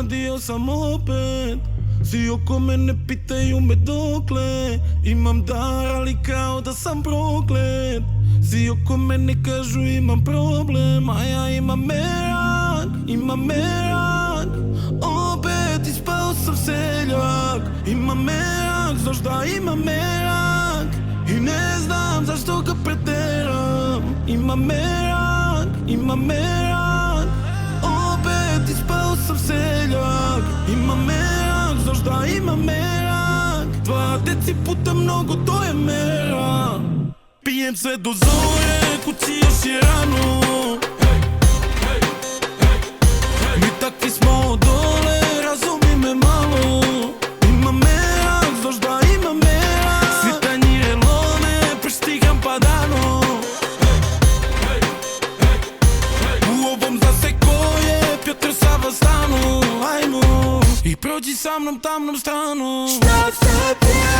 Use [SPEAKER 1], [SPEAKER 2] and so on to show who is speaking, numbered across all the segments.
[SPEAKER 1] uradio sam opet. Svi oko mene pitaju me dokle. Imam dar, ali kao da sam proklet. Svi oko mene kažu imam problem, a ja imam merak. Opet ispao sam seljak. Imam merak, znaš da imam merak. I ne znam zašto ga preteram. Imam merak. Opet ispao sam seljak. Imam merak, znaš da imam merak. 20 puta mnogo, to je merak. Pijem sve do zore, kući još je rano. Mi takvi smo dole, razumi me malo. Imam merak, znaš da imam merak. Svi tanjire lome, prštigam padano. U ovom zna se ko je Pjotr Sava stanu. Ajmo, i prođi sa mnom tamnom stranom. Šta se pije?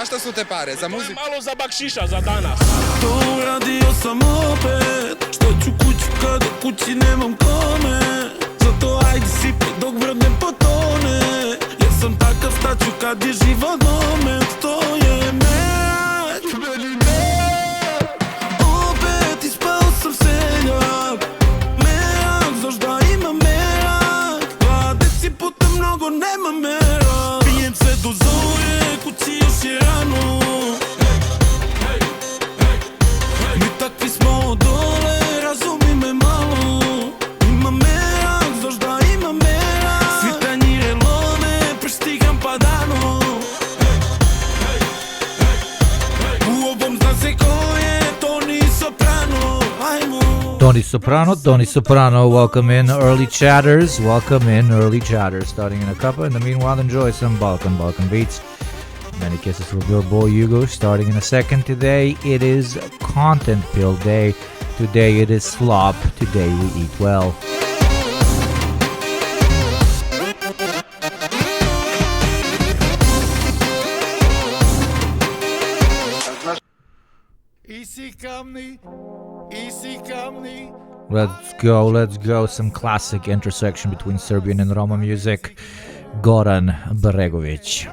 [SPEAKER 2] Šta su te pare, za muziku?
[SPEAKER 3] Malo za bakšiša za danas.
[SPEAKER 1] To uradio sam opet. Što ću kući kada kući nemam kome. Zato ajde sipi dok brod ne potone. Jer sam takav šta ću kad je život moment. To je merak. Opet ispao sam seljak. Merak, znaš da imam merak. 20 puta mnogo nema merak. Pijem sve do zore, kući još je rano. Mi takvi smo dole, razumi me malo. Imam merak, znaš da imam merak. Svi tanjire lome, prštigam padano. U ovom zna se ko je Toni Soprano. Ajmo.
[SPEAKER 4] Tony Soprano, welcome in early chatters, starting in a couple. In the meanwhile, enjoy some Balkan beats. Many kisses from your boy Yugo, starting in a second. Today it is content pill day. Today it is slop. Today we eat well.
[SPEAKER 5] Easy kamni.
[SPEAKER 4] Let's go. Some classic intersection between Serbian and Roma music. Goran Bregović.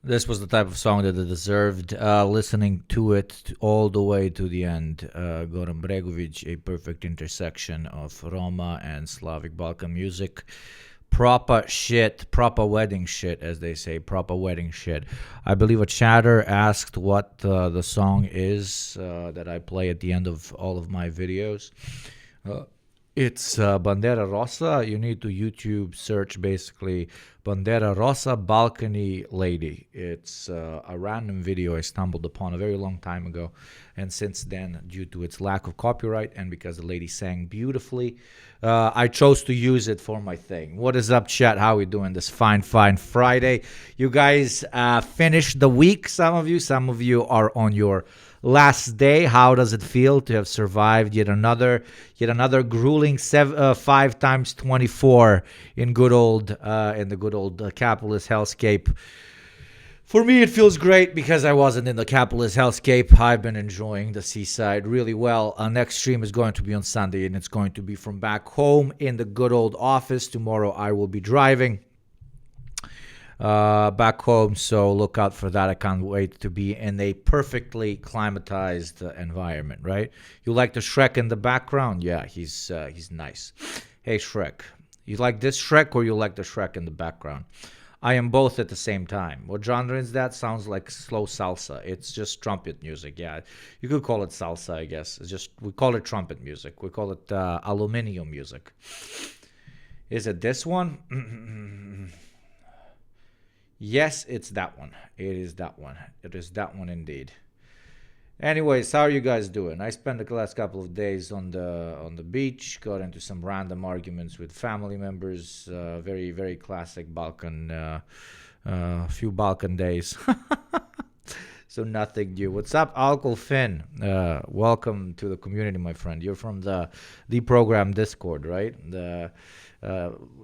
[SPEAKER 4] This was the type of song that it deserved. Listening to it all the way to the end. Goran Bregovic, a perfect intersection of Roma and Slavic Balkan music. Proper shit, proper wedding shit, as they say, proper wedding shit. I believe a chatter asked what the song is that I play at the end of all of my videos. It's Bandera Rosa. You need to YouTube search basically Bandera Rosa Balkany Lady. It's a random video I stumbled upon a very long time ago. And since then, due to its lack of copyright and because the lady sang beautifully, I chose to use it for my thing. What is up, chat? How we doing this fine Friday? You guys finished the week, some of you are on your last day. How does it feel to have survived yet another grueling 5 times 24 in the good old capitalist hellscape? For me, it feels great because I wasn't in the capitalist hellscape. I've been enjoying the seaside really well. Our next stream is going to be on Sunday, and it's going to be from back home in the good old office. Tomorrow, I will be driving back home, so look out for that. I can't wait to be in a perfectly climatized environment, right? You like the Shrek in the background? Yeah, he's nice. Hey, Shrek, you like this Shrek or you like the Shrek in the background? I am both at the same time. What genre is that? Sounds like slow salsa. It's just trumpet music. Yeah, you could call it salsa, I guess. It's just, we call it trumpet music. We call it aluminium music. Is it this one? Yes, it's that one. It is that one. It is that one indeed. Anyways, how are you guys doing? I spent the last couple of days on the beach, got into some random arguments with family members. Very, very classic Balkan, few Balkan days. So nothing new. What's up, Alcohol Finn? Welcome to the community, my friend. You're from the program Discord, right?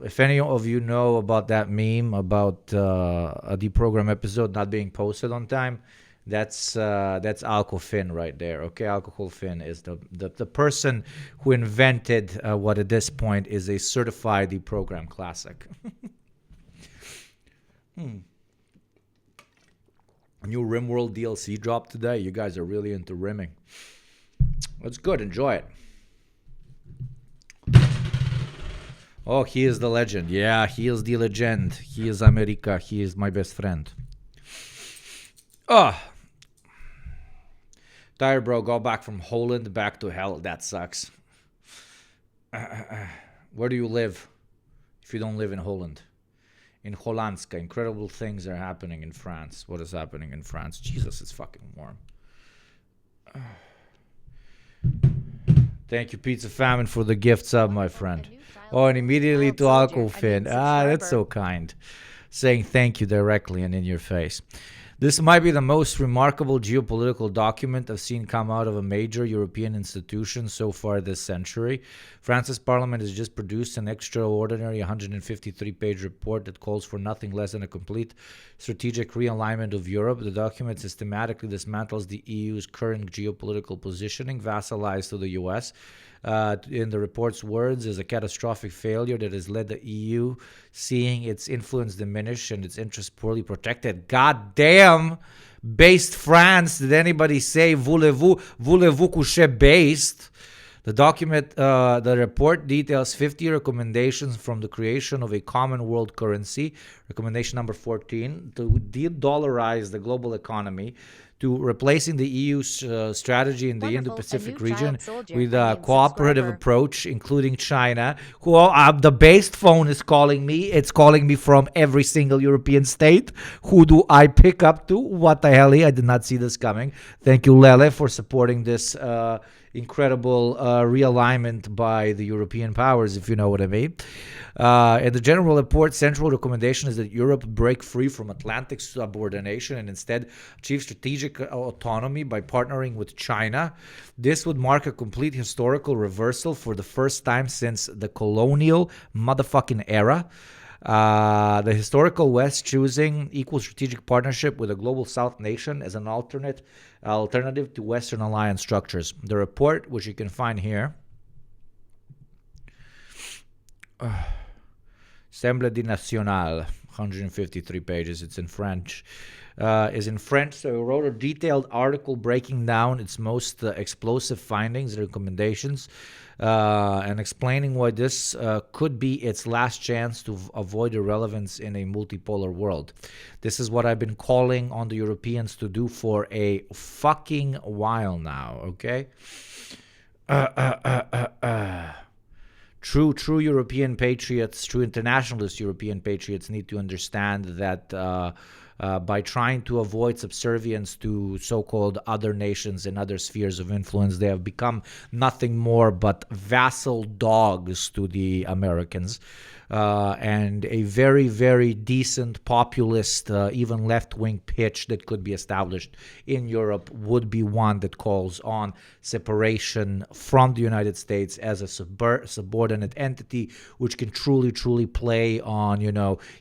[SPEAKER 4] If any of you know about that meme about a deprogram episode not being posted on time, that's Alcohol Finn right there. Okay, Alcohol Finn is the person who invented what at this point is a certified deprogram classic. A new RimWorld DLC dropped today. You guys are really into rimming. That's good. Enjoy it. Oh, he is the legend. Yeah, he is the legend. He is America. He is my best friend. Oh. Tired, bro. Go back from Holland back to hell. That sucks. Where do you live if you don't live in Holland? In Hollandska. Incredible things are happening in France. What is happening in France? Jesus, it's fucking warm. Thank you, Pizza Famine, for the gift sub, my friend. Oh, and immediately to Alcohol Finn. That's so kind. Saying thank you directly and in your face. This might be the most remarkable geopolitical document I've seen come out of a major European institution so far this century. France's parliament has just produced an extraordinary 153-page report that calls for nothing less than a complete strategic realignment of Europe. The document systematically dismantles the EU's current geopolitical positioning, vassalized to the US. In the report's words, is a catastrophic failure that has led the EU seeing its influence diminish and its interests poorly protected. God damn! Based France. Did anybody say voulez-vous coucher based? The document, the report details 50 recommendations from the creation of a common world currency, recommendation number 14, to de-dollarize the global economy, to replacing the EU's strategy in the Indo-Pacific region with a cooperative approach, including China, who the based phone is calling me. It's calling me from every single European state. Who do I pick up to? What the hell? I did not see this coming. Thank you, Lele, for supporting this incredible realignment by the European powers, if you know what I mean. In the general report, central recommendation is that Europe break free from Atlantic subordination and instead achieve strategic autonomy by partnering with China. This would mark a complete historical reversal for the first time since the colonial motherfucking era. The historical West choosing equal strategic partnership with a global South nation as an alternative to Western alliance structures. The report, which you can find here, Assemblée Nationale, 153 pages. It's in French. Is in French, so he wrote a detailed article breaking down its most explosive findings, recommendations, and explaining why this could be its last chance to avoid irrelevance in a multipolar world. This is what I've been calling on the Europeans to do for a fucking while now, okay? True European patriots, true internationalist European patriots need to understand that by trying to avoid subservience to so-called other nations and other spheres of influence, they have become nothing more but vassal dogs to the Americans. And a very, very decent populist, even left-wing pitch that could be established in Europe would be one that calls on separation from the United States as a subordinate entity, which can truly play on,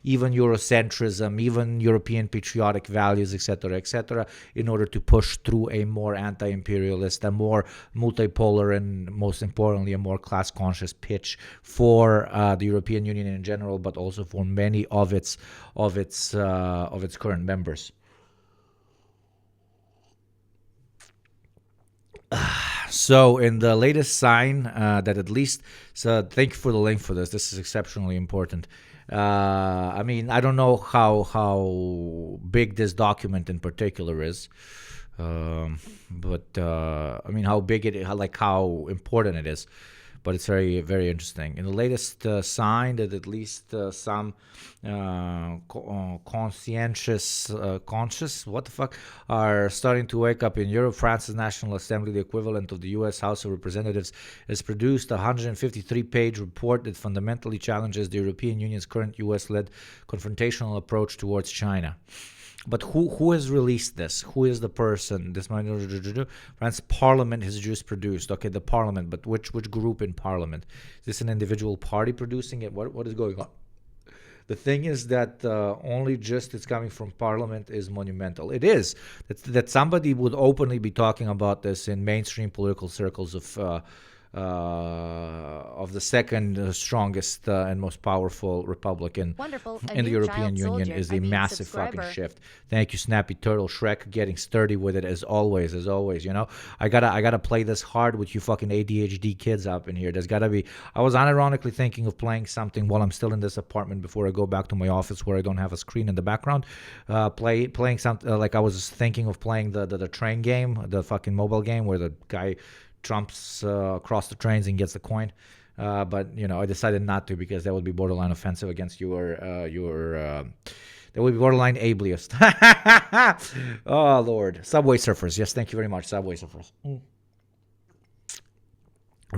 [SPEAKER 4] even Eurocentrism, even European patriotic values, etc., in order to push through a more anti-imperialist, a more multipolar, and most importantly, a more class-conscious pitch for the European Union in general, but also for many of its current members. So in the latest sign that at least, so thank you for the link for this. This is exceptionally important. I mean, I don't know how big this document in particular is, but I mean how big it is, how important it is. But it's very, very interesting. In the latest sign that at least some conscious, are starting to wake up in Europe. France's National Assembly, the equivalent of the U.S. House of Representatives, has produced a 153-page report that fundamentally challenges the European Union's current U.S.-led confrontational approach towards China. But who has released this? Who is the person? This France Parliament has just produced. Okay, the Parliament, but which group in Parliament? Is this an individual party producing it? What is going on? The thing is that only just it's coming from Parliament is monumental. It is that somebody would openly be talking about this in mainstream political circles of the second strongest and most powerful republic in the European Union is a massive fucking shift. Thank you, Snappy Turtle Shrek, getting sturdy with it as always. I gotta play this hard with you fucking ADHD kids up in here. There's gotta be. I was unironically thinking of playing something while I'm still in this apartment before I go back to my office where I don't have a screen in the background. Playing something like I was thinking of playing the train game, the fucking mobile game where the guy trumps across the trains and gets the coin, but I decided not to because that would be borderline offensive against your that would be borderline ableist. Oh Lord. Subway Surfers, yes, thank you very much. Subway Surfers. I'm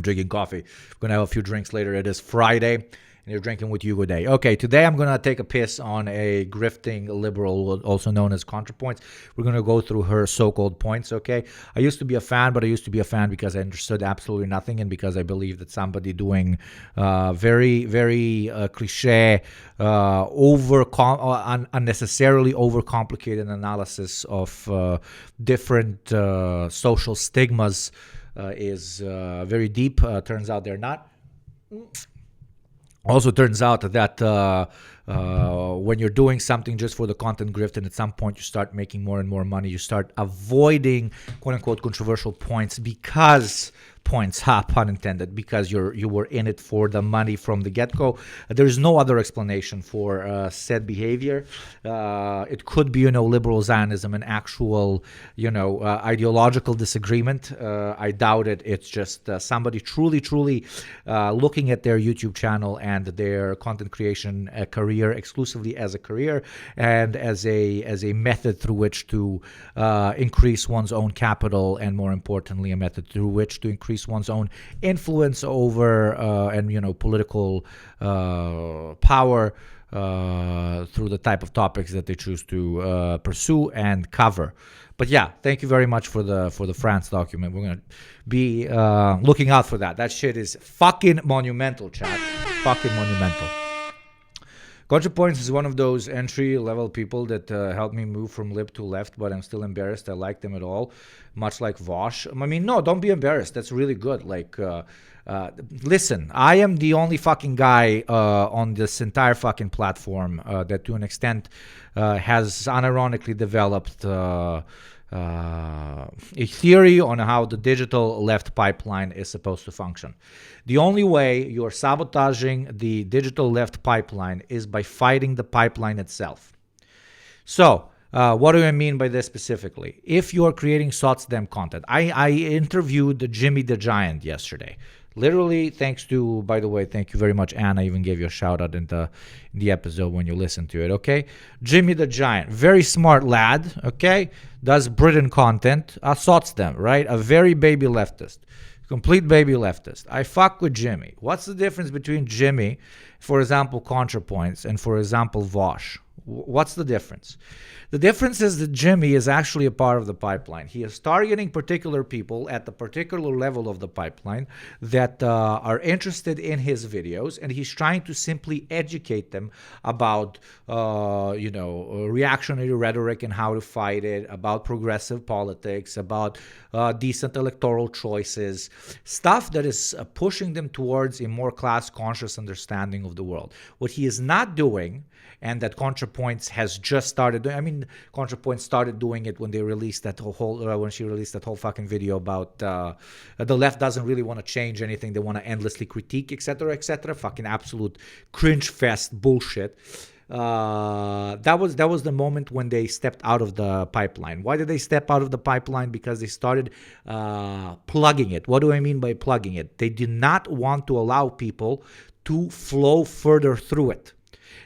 [SPEAKER 4] drinking coffee. I'm gonna have a few drinks later. It is Friday and you're drinking with Yugo Day. Okay, today I'm going to take a piss on a grifting liberal, also known as Contrapoints. We're going to go through her so-called points, okay? I used to be a fan, but I used to be a fan because I understood absolutely nothing and because I believe that somebody doing very, very cliche, unnecessarily overcomplicated analysis of different social stigmas is very deep. Turns out they're not. Also turns out that when you're doing something just for the content grift and at some point you start making more and more money, you start avoiding quote-unquote controversial points because pun intended, because you were in it for the money from the get-go. There is no other explanation for said behavior. It could be, liberal Zionism, an actual, ideological disagreement. I doubt it. It's just somebody truly looking at their YouTube channel and their content creation career exclusively as a career and as a method through which to increase one's own capital, and more importantly, a method through which to increase one's own influence over and political power through the type of topics that they choose to pursue and cover. But yeah, thank you very much for the France document. We're gonna be looking out for that. That shit is fucking monumental, chat. Fucking monumental. Contrapoints is one of those entry-level people that helped me move from lib to left, but I'm still embarrassed. I like them at all, much like Vosh. I mean, no, don't be embarrassed. That's really good. Listen, I am the only fucking guy on this entire fucking platform that to an extent has unironically developed a theory on how the digital left pipeline is supposed to function. The only way you're sabotaging the digital left pipeline is by fighting the pipeline itself. So, what do I mean by this specifically? If you're creating SOTSDEM content, I interviewed Jimmy the Giant yesterday. Literally, thanks to, by the way, thank you very much, Anna. I even gave you a shout out in the episode when you listen to it, okay? Jimmy the Giant, very smart lad, okay? Does Britain content, SOTSDEM, right? A very baby leftist, complete baby leftist. I fuck with Jimmy. What's the difference between Jimmy, for example, Contrapoints, and for example, Vosh? What's the difference? The difference is that Jimmy is actually a part of the pipeline. He is targeting particular people at the particular level of the pipeline that are interested in his videos, and he's trying to simply educate them about, reactionary rhetoric and how to fight it, about progressive politics, about decent electoral choices, stuff that is pushing them towards a more class-conscious understanding of the world. What he is not doing, and that Contrapoints has just started doing. I mean, Contrapoints started doing it when they released that when she released that whole fucking video about the left doesn't really want to change anything. They want to endlessly critique, etc., etc. Fucking absolute cringe fest bullshit. That was the moment when they stepped out of the pipeline. Why did they step out of the pipeline? Because they started plugging it. What do I mean by plugging it? They did not want to allow people to flow further through it.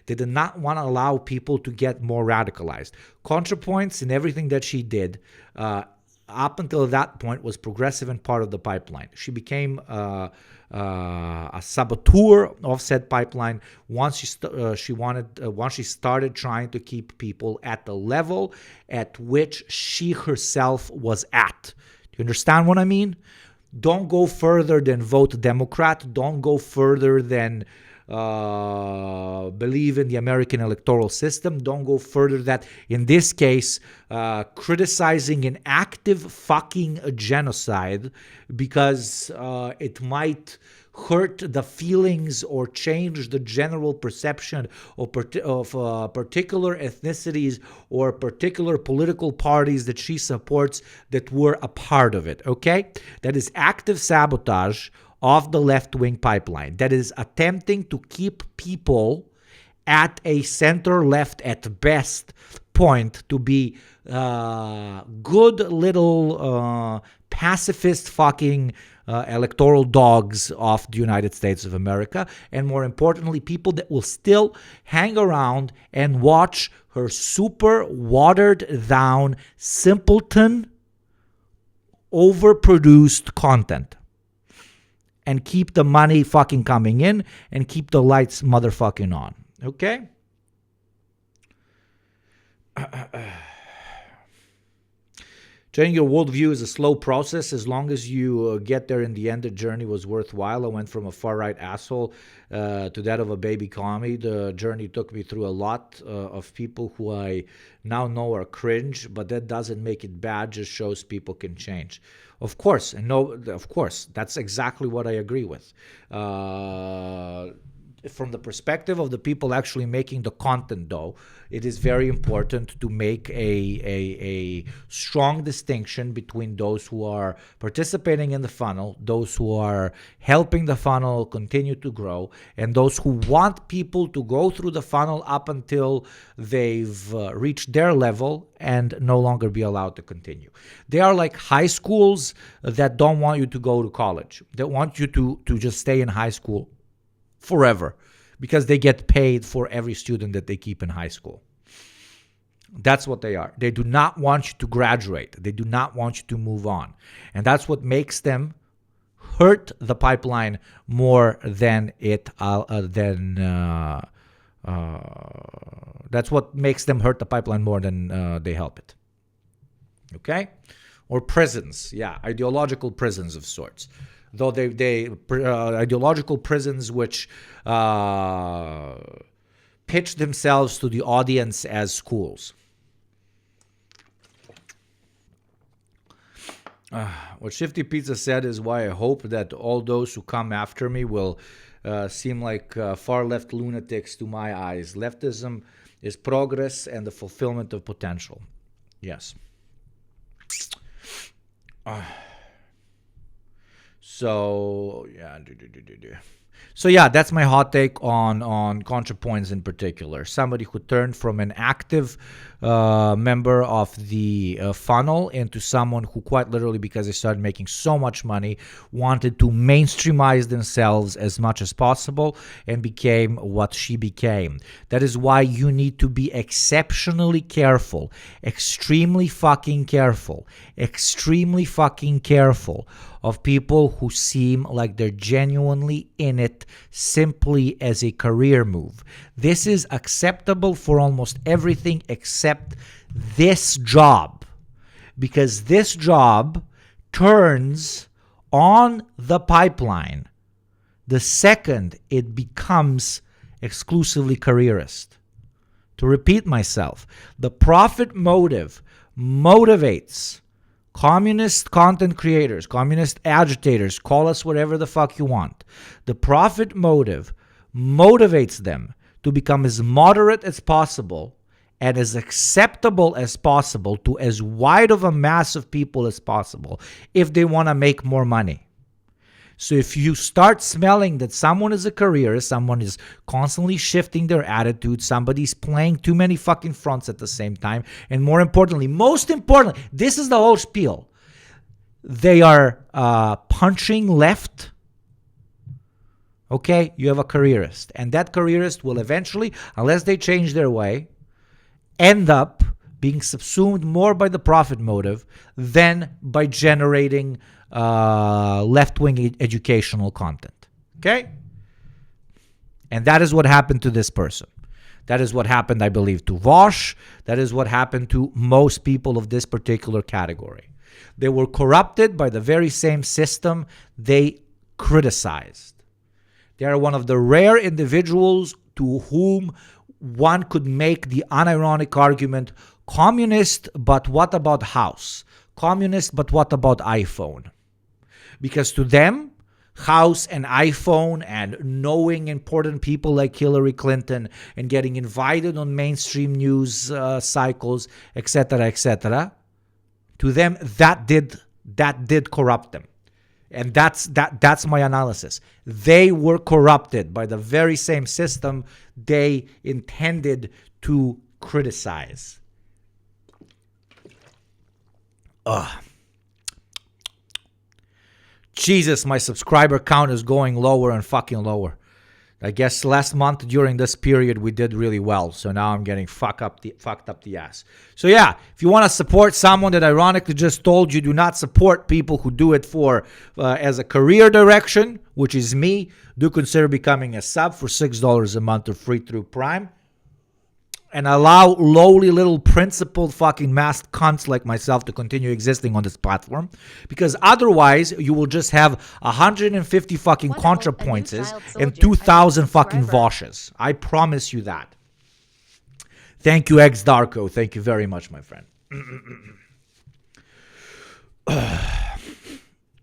[SPEAKER 4] They did not want to allow people to get more radicalized. Contrapoints and everything that she did up until that point was progressive and part of the pipeline. She became a saboteur of said pipeline once she started trying to keep people at the level at which she herself was at. Do you understand what I mean? Don't go further than vote Democrat. Don't go further than believe in the American electoral system. Don't go further that, in this case, criticizing an active fucking genocide because it might hurt the feelings or change the general perception of particular ethnicities or particular political parties that she supports that were a part of it, okay? That is active sabotage of the left-wing pipeline. That is attempting to keep people at a center-left at best point to be good little pacifist fucking electoral dogs of the United States of America, and more importantly, people that will still hang around and watch her super watered-down, simpleton, overproduced content. And keep the money fucking coming in and keep the lights motherfucking on. Okay? Changing your worldview is a slow process. As long as you get there in the end, the journey was worthwhile. I went from a far-right asshole to that of a baby commie. The journey took me through a lot of people who I now know are cringe, but that doesn't make it bad, just shows people can change. Of course, and no, of course, that's exactly what I agree with. From the perspective of the people actually making the content, though, it is very important to make a strong distinction between those who are participating in the funnel, those who are helping the funnel continue to grow, and those who want people to go through the funnel up until they've reached their level and no longer be allowed to continue. They are like high schools that don't want you to go to college. They want you to just stay in high school forever because they get paid for every student that they keep in high school. That's what they are. They do not want you to graduate. They do not want you to move on. And that's what makes them hurt the pipeline more than that's what makes them hurt the pipeline more than they help it. Okay? Or prisons. Yeah, ideological prisons of sorts. Though they ideological prisons which pitch themselves to the audience as schools. What Shifty Pizza said is why I hope that all those who come after me will seem like far left lunatics to my eyes. Leftism is progress and the fulfillment of potential. Yes. So yeah, that's my hot take on Contrapoints in particular. Somebody who turned from an active member of the funnel into someone who quite literally, because they started making so much money, wanted to mainstreamize themselves as much as possible and became what she became. That is why you need to be exceptionally careful, extremely fucking careful of people who seem like they're genuinely in it simply as a career move. This is acceptable for almost everything except this job, because this job turns on the pipeline the second it becomes exclusively careerist. To repeat myself, the profit motive motivates communist content creators, communist agitators, call us whatever the fuck you want. The profit motive motivates them to become as moderate as possible and as acceptable as possible to as wide of a mass of people as possible if they want to make more money. So if you start smelling that someone is a careerist, someone is constantly shifting their attitude, somebody's playing too many fucking fronts at the same time, and most importantly, this is the whole spiel. They are punching left. Okay, you have a careerist. And that careerist will eventually, unless they change their way, end up being subsumed more by the profit motive than by generating left-wing educational content. Okay? And that is what happened to this person. That is what happened, I believe, to Vosh. That is what happened to most people of this particular category. They were corrupted by the very same system they criticized. They are one of the rare individuals to whom one could make the unironic argument, communist, but what about house? Communist, but what about iPhone? Because to them, house and iPhone and knowing important people like Hillary Clinton and getting invited on mainstream news cycles, etc., to them that did corrupt them. And that's my analysis. They were corrupted by the very same system they intended to criticize. Jesus, my subscriber count is going lower and fucking lower. I guess last month during this period we did really well, so now I'm getting fucked up the ass. So yeah, if you want to support someone that ironically just told you do not support people who do it for as a career direction, which is me, do consider becoming a sub for $6 a month or free through Prime. And allow lowly little principled fucking masked cunts like myself to continue existing on this platform. Because otherwise, you will just have 150 fucking Contrapointses and 2,000 fucking Voshes. I promise you that. Thank you, X Darko. Thank you very much, my friend.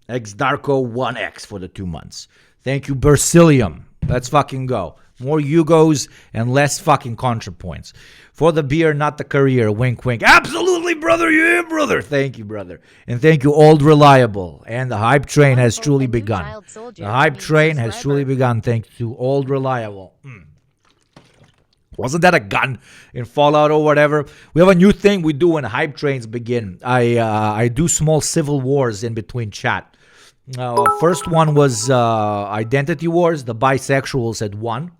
[SPEAKER 4] X Darko 1X for the 2 months. Thank you, Bersilium. Let's fucking go. More Yugos and less fucking Contrapoints. For the beer, not the career. Wink, wink. Absolutely, brother. Yeah, brother. Thank you, brother. And thank you, Old Reliable. And the hype train has truly begun. The hype train has truly begun. Thank you, Old Reliable. Wasn't that a gun in Fallout or whatever? We have a new thing we do when hype trains begin. I do small civil wars in between chat. First one was Identity Wars. The bisexuals had won.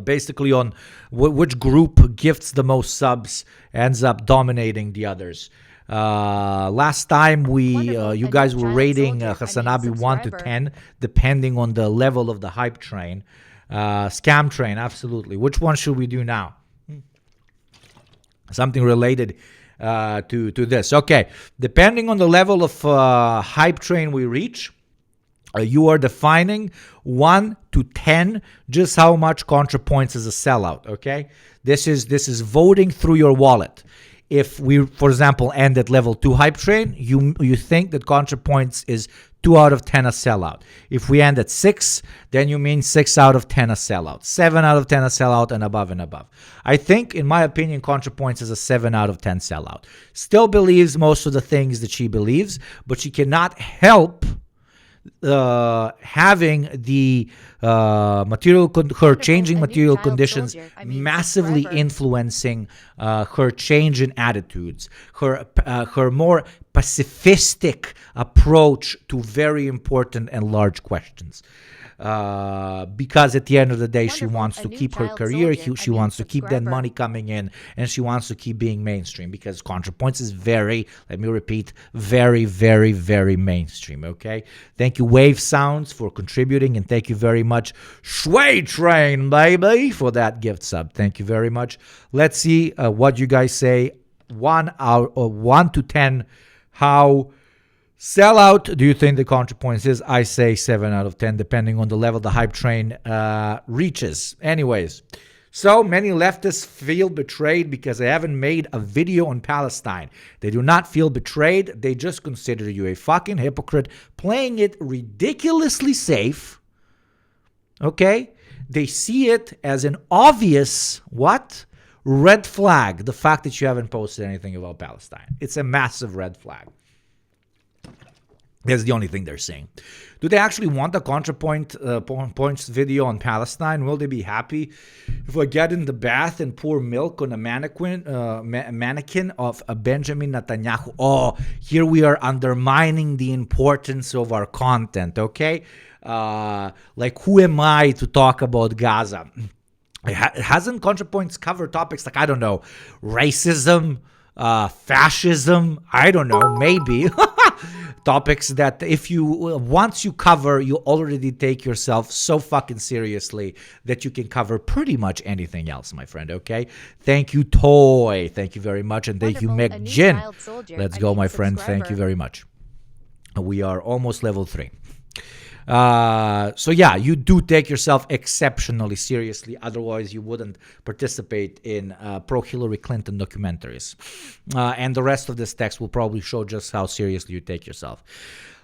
[SPEAKER 4] Basically on which group gifts the most subs ends up dominating the others. Last time you guys were rating Hasanabi 1 to 10 depending on the level of the hype train. Scam train, absolutely. Which one should we do now? Something related to this. Okay, depending on the level of hype train we reach, you are defining 1 to 10 just how much Contrapoints is a sellout. Okay, this is voting through your wallet. if we, for example, end at level 2 hype train, you think that Contrapoints is 2 out of 10 a sellout. If we end at 6, then you mean 6 out of 10 a sellout. 7 out of 10 a sellout, and above and above. I think, in my opinion, Contrapoints is a 7 out of 10 sellout. Still believes most of the things that she believes, but she cannot help having the her changing material conditions massively influencing her change in attitudes, her more pacifistic approach to very important and large questions. Because at the end of the day, she wants to keep her career, she wants to keep that money coming in, and she wants to keep being mainstream, because Contrapoints is very, let me repeat, very, very, very mainstream, okay? Thank you, Wave Sounds, for contributing, and thank you very much, Shui Train, baby, for that gift sub. Thank you very much. Let's see what you guys say. 1 to 10, how sellout do you think the Contrapoints is? I say 7 out of 10, depending on the level the hype train reaches. Anyways, so many leftists feel betrayed because I haven't made a video on Palestine. They do not feel betrayed. They just consider you a fucking hypocrite, playing it ridiculously safe. Okay? They see it as an obvious, what? Red flag, the fact that you haven't posted anything about Palestine. It's a massive red flag. That's the only thing they're saying. Do they actually want a Contrapoints video on Palestine? Will they be happy if I get in the bath and pour milk on a mannequin of a Benjamin Netanyahu? Oh, here we are undermining the importance of our content, okay? Like, who am I to talk about Gaza? Hasn't Contrapoints covered topics like, I don't know, racism, fascism? I don't know, maybe. Topics that once you cover, you already take yourself so fucking seriously that you can cover pretty much anything else, my friend, okay? Thank you, Toy. Thank you very much. And thank you, McJin. Let's go, my friend. Thank you very much. We are almost level 3. So yeah, you do take yourself exceptionally seriously. Otherwise, you wouldn't participate in pro-Hillary Clinton documentaries. And the rest of this text will probably show just how seriously you take yourself.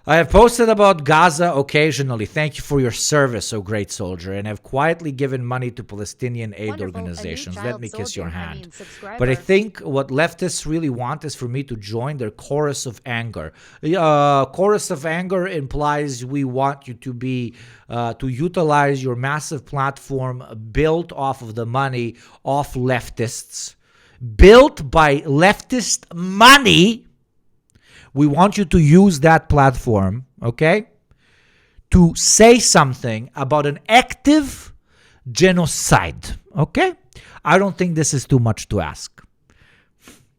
[SPEAKER 4] I have posted about Gaza occasionally. Thank you for your service, O great soldier, and have quietly given money to Palestinian aid organizations. Let me kiss your hand. But I think what leftists really want is for me to join their chorus of anger. Chorus of anger implies we want you to be to utilize your massive platform built off of the money of leftists, built by leftist money. We want you to use that platform, okay, to say something about an active genocide, okay? I don't think this is too much to ask.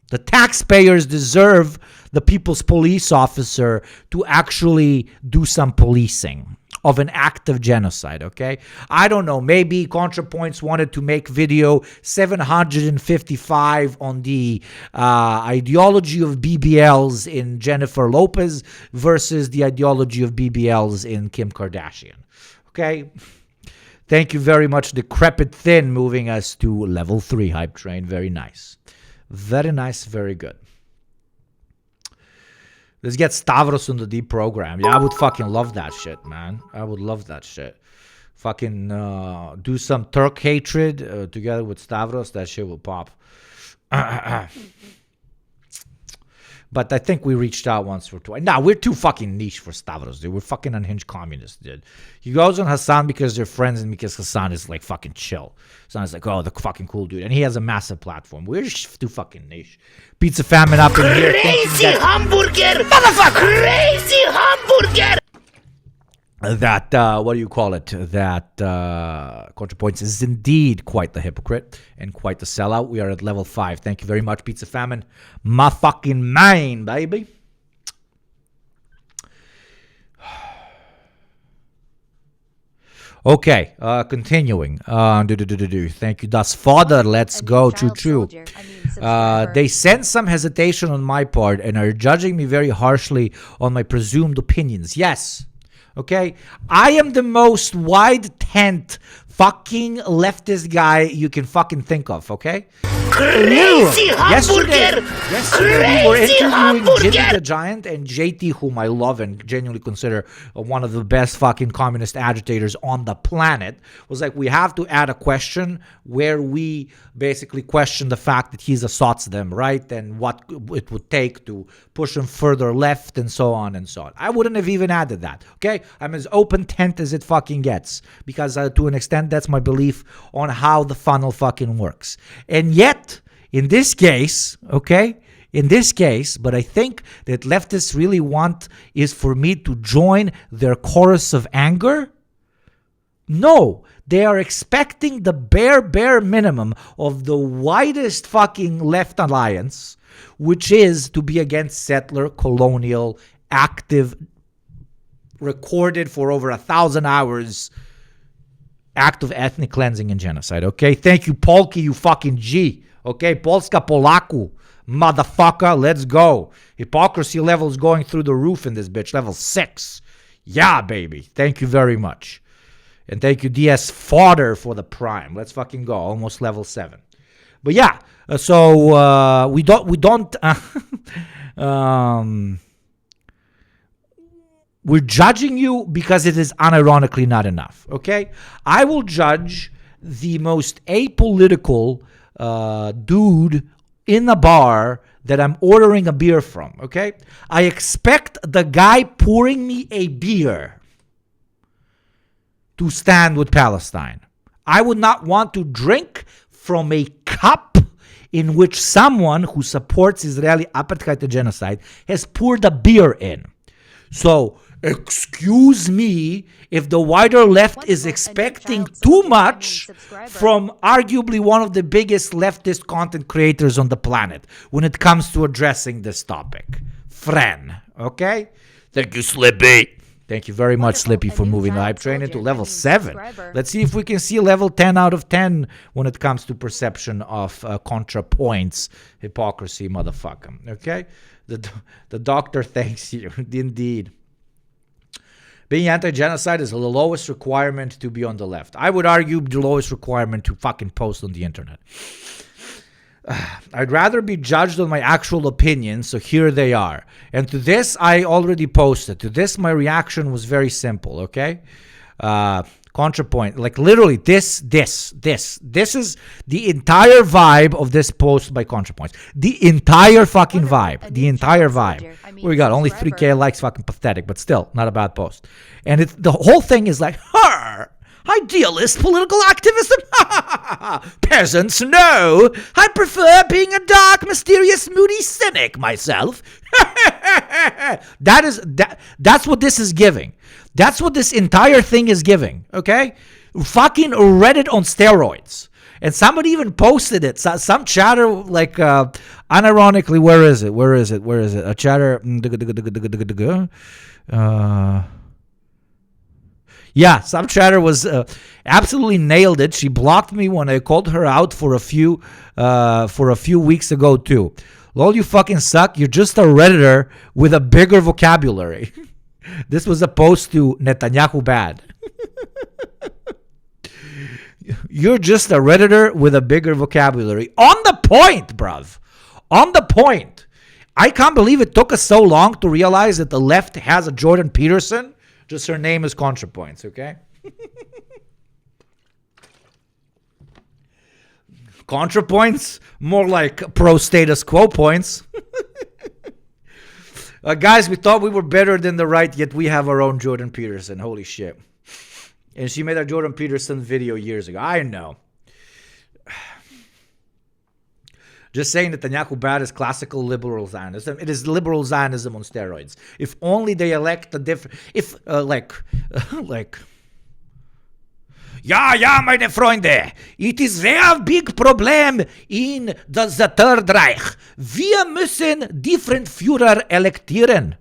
[SPEAKER 4] The taxpayers deserve the people's police officer to actually do some policing of an act of genocide, okay? I don't know, maybe Contrapoints wanted to make video 755 on the ideology of BBLs in Jennifer Lopez versus the ideology of BBLs in Kim Kardashian, okay? Thank you very much, Decrepit Thin, moving us to level 3 hype train. Very nice. Very nice, very good. Let's get Stavros on the deprogram. Yeah, I would fucking love that shit, man. I would love that shit. Fucking do some Turk hatred together with Stavros. That shit will pop. But I think we reached out once or twice. Nah, we're too fucking niche for Stavros, dude. We're fucking unhinged communists, dude. He goes on Hassan because they're friends and because Hassan is like fucking chill. Hassan is like, oh, the fucking cool dude. And he has a massive platform. We're just too fucking niche. Pizza famine up in here.
[SPEAKER 3] Crazy hamburger! Motherfucker! Crazy hamburger!
[SPEAKER 4] That, what do you call it? That Contrapoints is indeed quite the hypocrite and quite the sellout. We are at level 5. Thank you very much, Pizza Famine. My fucking mind, baby. Okay, continuing. Thank you, Das Father. Let's go, choo-choo. They sense some hesitation on my part and are judging me very harshly on my presumed opinions. Yes. Okay, I am the most wide tent fucking leftist guy you can fucking think of, okay?
[SPEAKER 3] Crazy hamburger!
[SPEAKER 4] Yesterday we were
[SPEAKER 3] Crazy
[SPEAKER 4] interviewing Jimmy
[SPEAKER 3] hamburger!
[SPEAKER 4] the Giant and JT, whom I love and genuinely consider one of the best fucking communist agitators on the planet. Was like, we have to add a question where we basically question the fact that he's a Socdem, right? And what it would take to push him further left and so on and so on. I wouldn't have even added that, okay? I'm as open tent as it fucking gets because to an extent that's my belief on how the funnel fucking works. And yet, in this case, okay, but I think that leftists really want is for me to join their chorus of anger. No, they are expecting the bare minimum of the widest fucking left alliance, which is to be against settler, colonial, active, recorded for over 1,000 hours act of ethnic cleansing and genocide, okay? Thank you, Polki, you fucking G. Okay, Polska Polaku, motherfucker, let's go. Hypocrisy levels going through the roof in this bitch, level 6. Yeah, baby. Thank you very much. And thank you, DS Fodder, for the prime. Let's fucking go, almost level 7. But yeah, so we don't we're judging you because it is unironically not enough, okay? I will judge the most apolitical dude in a bar that I'm ordering a beer from, okay? I expect the guy pouring me a beer to stand with Palestine. I would not want to drink from a cup in which someone who supports Israeli apartheid and genocide has poured a beer in. So, excuse me if the wider left is expecting too much from arguably one of the biggest leftist content creators on the planet when it comes to addressing this topic. Fren, okay? Thank you, Slippy. Thank you very much, Slippy, for moving the hype train into level 7. Let's see if we can see level 10 out of 10 when it comes to perception of Contrapoints hypocrisy, motherfucker. Okay? The doctor thanks you. Indeed. Being anti-genocide is the lowest requirement to be on the left. I would argue the lowest requirement to fucking post on the internet. I'd rather be judged on my actual opinions, so here they are. And to this, I already posted. To this, my reaction was very simple, okay? Contrapoint, like literally this is the entire vibe of this post by Contrapoints. The entire fucking vibe. The entire vibe. We got only 3K likes, fucking pathetic, but still, not a bad post. And the whole thing is like, idealist political activism? Peasants, no. I prefer being a dark, mysterious, moody cynic myself. That's what this is giving. That's what this entire thing is giving, okay? Fucking Reddit on steroids. And somebody even posted it. Some chatter, like, unironically, where is it? A chatter. Yeah, some chatter was absolutely nailed it. She blocked me when I called her out for a few weeks ago too. Lol, you fucking suck. You're just a Redditor with a bigger vocabulary. This was a post to Netanyahu bad. You're just a Redditor with a bigger vocabulary. On the point, bruv. On the point. I can't believe it took us so long to realize that the left has a Jordan Peterson. Just her name is Contrapoints, okay? Contrapoints? More like pro-status quo points. Guys, we thought we were better than the right, yet we have our own Jordan Peterson. Holy shit. And she made a Jordan Peterson video years ago. I know. Just saying Netanyahu bad is classical liberal Zionism. It is liberal Zionism on steroids. If only they elect a different... Ja, meine Freunde. It is a big problem in the Third Reich. Wir müssen different Führer electieren.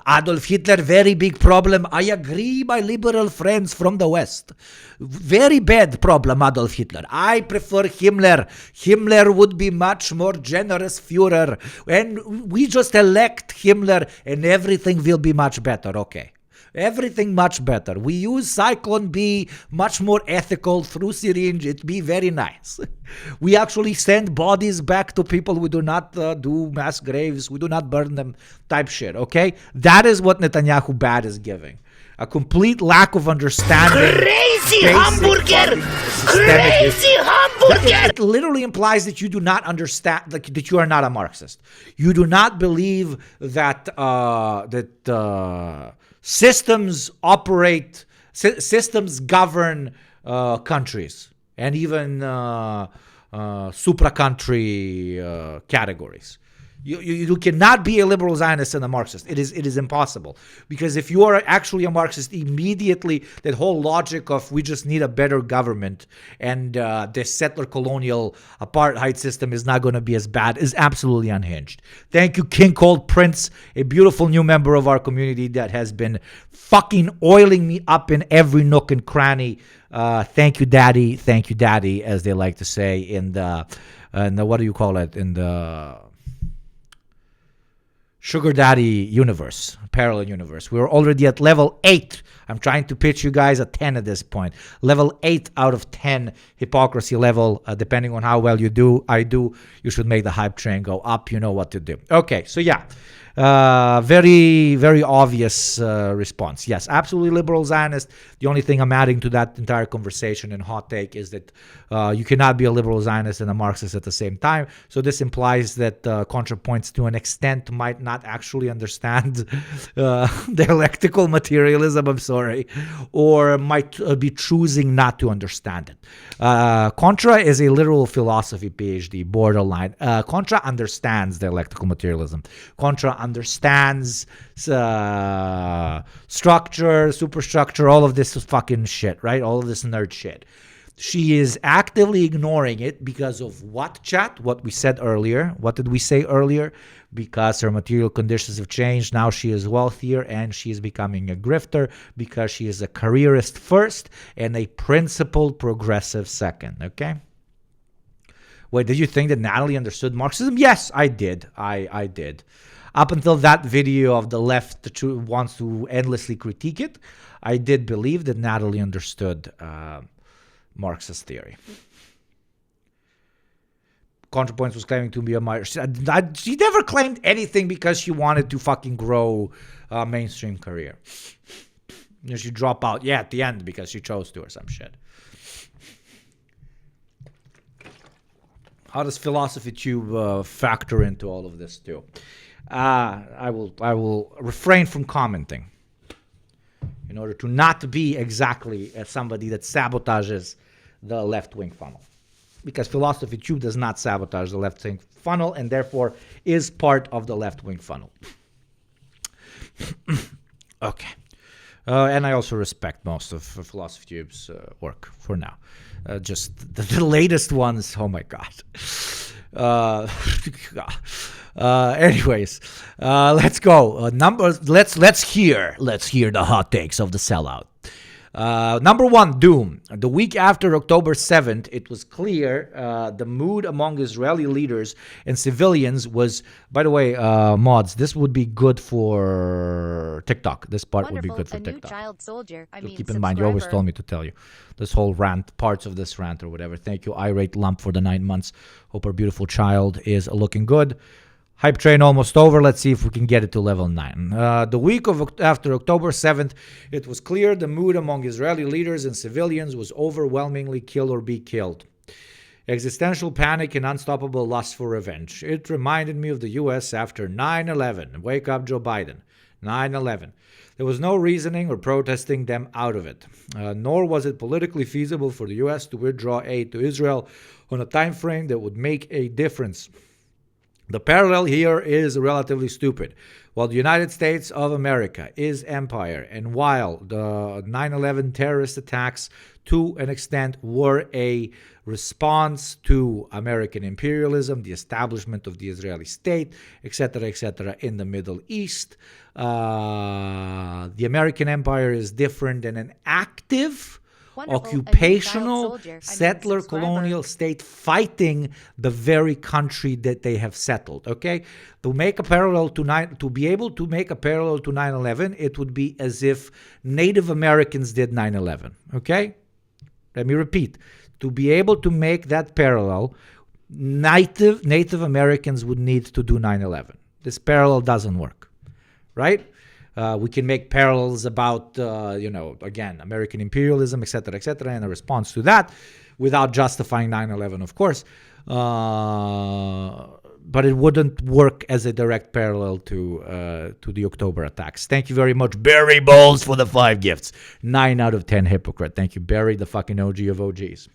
[SPEAKER 4] Adolf Hitler, very big problem. I agree, my liberal friends from the West. Very bad problem, Adolf Hitler. I prefer Himmler. Himmler would be much more generous Führer. And we just elect Himmler and everything will be much better. Okay. Everything much better. We use Cyclone B, much more ethical, through syringe. It'd be very nice. We actually send bodies back to people. We do not do mass graves. We do not burn them type shit, okay? That is what Netanyahu bad is giving. A complete lack of understanding.
[SPEAKER 3] Crazy hamburger! Crazy hamburger!
[SPEAKER 4] It literally implies that you do not understand, that you are not a Marxist. You do not believe that systems operate, systems govern countries and even supra-country categories. You cannot be a liberal Zionist and a Marxist. It is impossible. Because if you are actually a Marxist, immediately that whole logic of we just need a better government and the settler colonial apartheid system is not going to be as bad is absolutely unhinged. Thank you, King Cold Prince, a beautiful new member of our community that has been fucking oiling me up in every nook and cranny. Thank you, Daddy. Thank you, Daddy, as they like to say in the what do you call it? In the Sugar Daddy universe, parallel universe. We're already at level 8. I'm trying to pitch you guys a 10 at this point. Level 8 out of 10 hypocrisy level. Depending on how well you do, you should make the hype train go up. You know what to do. Okay, so yeah. Very, very obvious response. Yes, absolutely liberal Zionist. The only thing I'm adding to that entire conversation and hot take is that you cannot be a liberal Zionist and a Marxist at the same time. So this implies that Contrapoints, to an extent, might not actually understand dialectical materialism, I'm sorry, or might be choosing not to understand it. Contra is a literal philosophy PhD, borderline. Contra understands dialectical materialism. Contra understands structure, superstructure, all of this fucking shit, right? All of this nerd shit. She is actively ignoring it because of what, chat? What we said earlier. What did we say earlier? Because her material conditions have changed. Now she is wealthier and she is becoming a grifter because she is a careerist first and a principled progressive second, okay? Wait, did you think that Natalie understood Marxism? Yes, I did. I did. Up until that video of the left that wants to endlessly critique it, I did believe that Natalie understood Marxist theory. Contrapoints was claiming to be a Marxist. She never claimed anything because she wanted to fucking grow a mainstream career. You know, she dropped out, at the end because she chose to or some shit. How does Philosophy Tube factor into all of this too? I will refrain from commenting in order to not be exactly somebody that sabotages the left-wing funnel. Because Philosophy Tube does not sabotage the left-wing funnel and therefore is part of the left-wing funnel. Okay. And I also respect most of Philosophy Tube's work for now. Just the latest ones, oh my God. Anyways, let's go. Numbers. Let's hear the hot takes of the sellout. Number one, Doom. The week after October 7th, it was clear the mood among Israeli leaders and civilians was, by the way, mods, this would be good for TikTok. This part would be good for TikTok.
[SPEAKER 5] Child soldier.
[SPEAKER 4] Keep in mind, you always told me to tell you this whole rant, parts of this rant or whatever. Thank you, Irate Lump, for the 9 months. Hope our beautiful child is looking good. Hype train almost over. Let's see if we can get it to level 9. The week after October 7th, it was clear the mood among Israeli leaders and civilians was overwhelmingly kill or be killed. Existential panic and unstoppable lust for revenge. It reminded me of the U.S. after 9/11. Wake up, Joe Biden. 9/11. There was no reasoning or protesting them out of it. Nor was it politically feasible for the U.S. to withdraw aid to Israel on a time frame that would make a difference. The parallel here is relatively stupid. While the United States of America is empire, and while the 9/11 terrorist attacks to an extent were a response to American imperialism, the establishment of the Israeli state, etc., in the Middle East, the American empire is different than an active occupational, settler, colonial state fighting the very country that they have settled. Okay, to make a parallel to be able to make a parallel to 9/11, it would be as if Native Americans did 9/11. Okay, let me repeat. To be able to make that parallel, Native Americans would need to do 9/11. This parallel doesn't work, right? We can make parallels about, again, American imperialism, etc., and a response to that without justifying 9/11, of course. But it wouldn't work as a direct parallel to the October attacks. Thank you very much, Barry Bowles, for the 5 gifts. 9 out of 10 hypocrite. Thank you, Barry, the fucking OG of OGs.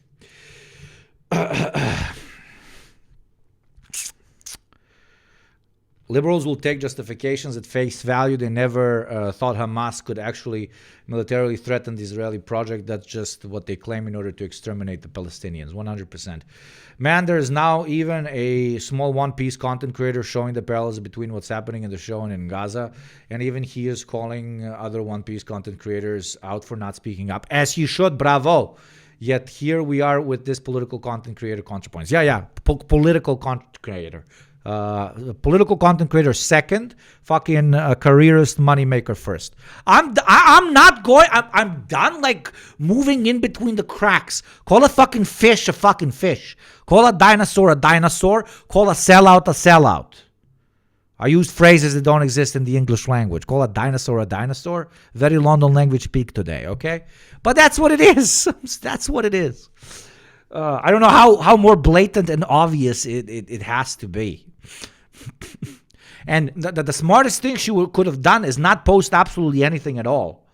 [SPEAKER 4] Liberals will take justifications at face value. They never thought Hamas could actually militarily threaten the Israeli project. That's just what they claim in order to exterminate the Palestinians. 100%. Man, there is now even a small one-piece content creator showing the parallels between what's happening in the show and in Gaza. And even he is calling other one-piece content creators out for not speaking up. As he should. Bravo. Yet here we are with this political content creator, Contrapoints. Political content creator. Political content creator second, fucking careerist moneymaker first. I'm done like moving in between the cracks. Call a fucking fish a fucking fish. Call a dinosaur. Call a sellout. I used phrases that don't exist in the English language. Call a dinosaur. Very London language speak today, okay? But that's what it is. That's what it is. I don't know how more blatant and obvious it has to be. And the smartest thing she could have done is not post absolutely anything at all.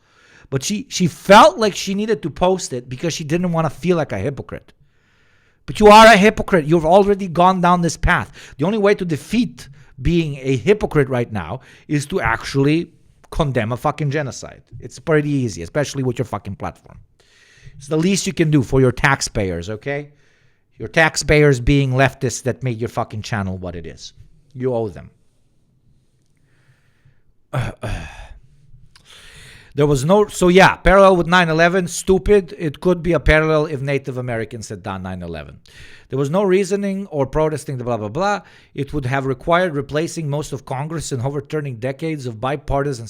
[SPEAKER 4] But she felt like she needed to post it because she didn't want to feel like a hypocrite. But you are a hypocrite. You've already gone down this path. The only way to defeat being a hypocrite right now is to actually condemn a fucking genocide. It's pretty easy, especially with your fucking platform. It's the least you can do for your taxpayers, okay? Your taxpayers being leftists that made your fucking channel what it is. You owe them. There was no... So yeah, parallel with 9/11, stupid. It could be a parallel if Native Americans had done 9/11. There was no reasoning or protesting, the blah, blah, blah. It would have required replacing most of Congress and overturning decades of bipartisan...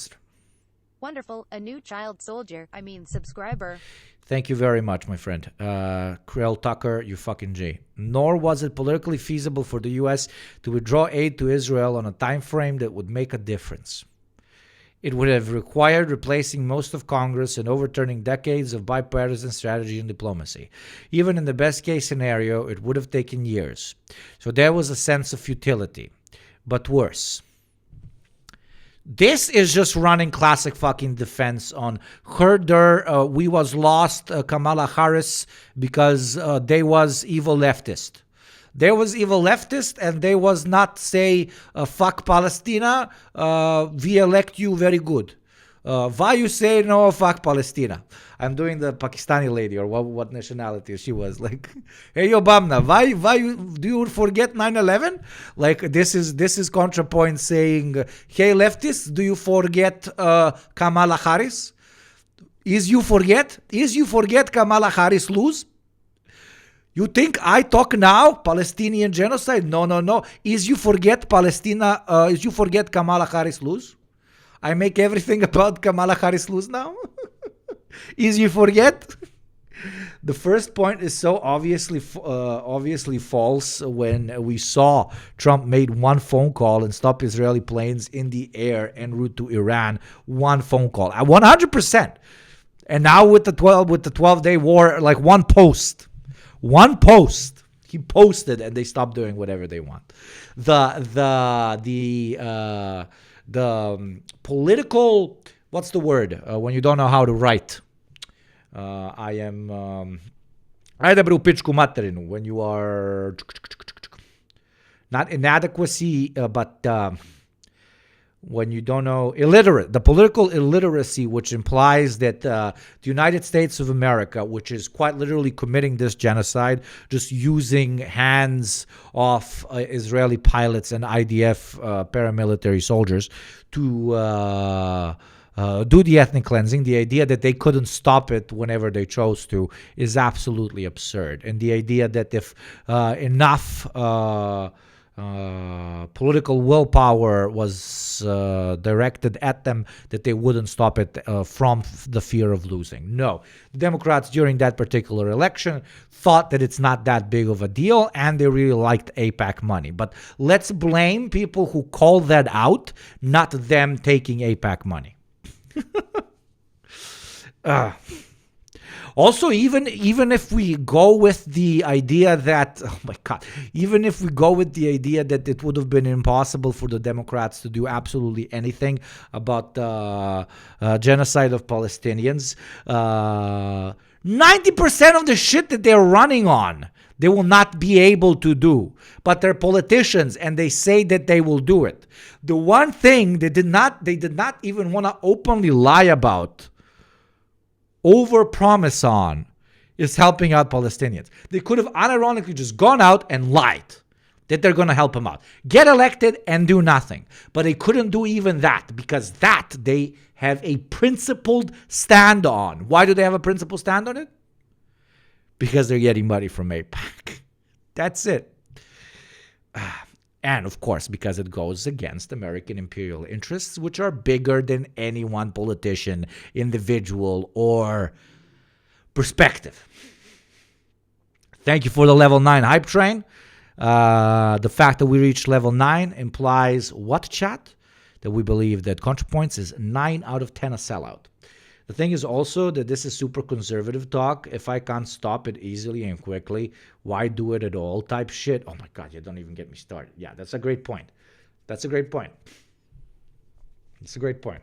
[SPEAKER 5] Wonderful. A new child soldier. Subscriber.
[SPEAKER 4] Thank you very much, my friend. Krell Tucker, you fucking G. Nor was it politically feasible for the U.S. to withdraw aid to Israel on a time frame that would make a difference. It would have required replacing most of Congress and overturning decades of bipartisan strategy and diplomacy. Even in the best case scenario, it would have taken years. So there was a sense of futility. But worse. This is just running classic fucking defense on herder. We was lost Kamala Harris because they was evil leftist. There was evil leftist and they was not say fuck Palestina. We elect you very good. Why you say no fuck Palestina? I'm doing the Pakistani lady or what nationality she was like. Hey Obama, why do you forget 9/11? Like this is Contrapoint saying, hey leftists, do you forget Kamala Harris? Is you forget Kamala Harris lose? You think I talk now Palestinian genocide? No. Is you forget Palestina? Is you forget Kamala Harris lose? I make everything about Kamala Harris lose now? Is you forget? The first point is so obviously false when we saw Trump made one phone call and stop Israeli planes in the air en route to Iran. One phone call. 100%. And now with the 12-day war, like one post. He posted and they stopped doing whatever they want. The political, what's the word when you don't know how to write? When you are not inadequacy, but when you don't know, illiterate, the political illiteracy, which implies that the United States of America, which is quite literally committing this genocide, just using hands of Israeli pilots and IDF paramilitary soldiers to do the ethnic cleansing. The idea that they couldn't stop it whenever they chose to is absolutely absurd. And the idea that if enough political willpower was directed at them, that they wouldn't stop it from the fear of losing. No. The Democrats during that particular election thought that it's not that big of a deal, and they really liked AIPAC money. But let's blame people who call that out, not them taking AIPAC money. Also, even if we go with the idea that, oh my God, even if we go with the idea that it would have been impossible for the Democrats to do absolutely anything about the genocide of Palestinians, 90% of the shit that they're running on, they will not be able to do. But they're politicians, and they say that they will do it. The one thing they did not even want to openly lie about, overpromise on, is helping out Palestinians. They could have unironically just gone out and lied that they're going to help them out. Get elected and do nothing. But they couldn't do even that, because that they have a principled stand on. Why do they have a principled stand on it? Because they're getting money from AIPAC. That's it. And, of course, because it goes against American imperial interests, which are bigger than any one politician, individual, or perspective. Thank you for the level 9 hype train. The fact that we reached level 9 implies what, chat? That we believe that Contrapoints is 9 out of 10 a sellout. The thing is also that this is super conservative talk. If I can't stop it easily and quickly, why do it at all type shit? Oh my God, you don't even get me started. Yeah, that's a great point. That's a great point. It's a great point.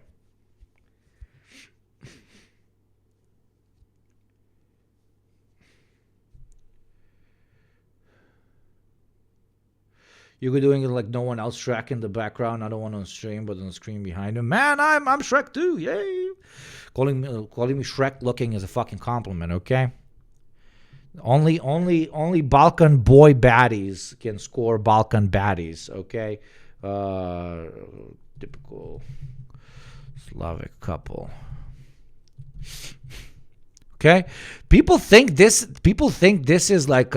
[SPEAKER 4] You were doing it like no one else. Shrek in the background. I don't want on stream, but on the screen behind him. Man, I'm Shrek too. Yay! Calling me Shrek looking is a fucking compliment. Okay. Only Balkan boy baddies can score Balkan baddies. Okay. Typical Slavic couple. Okay. People think this is like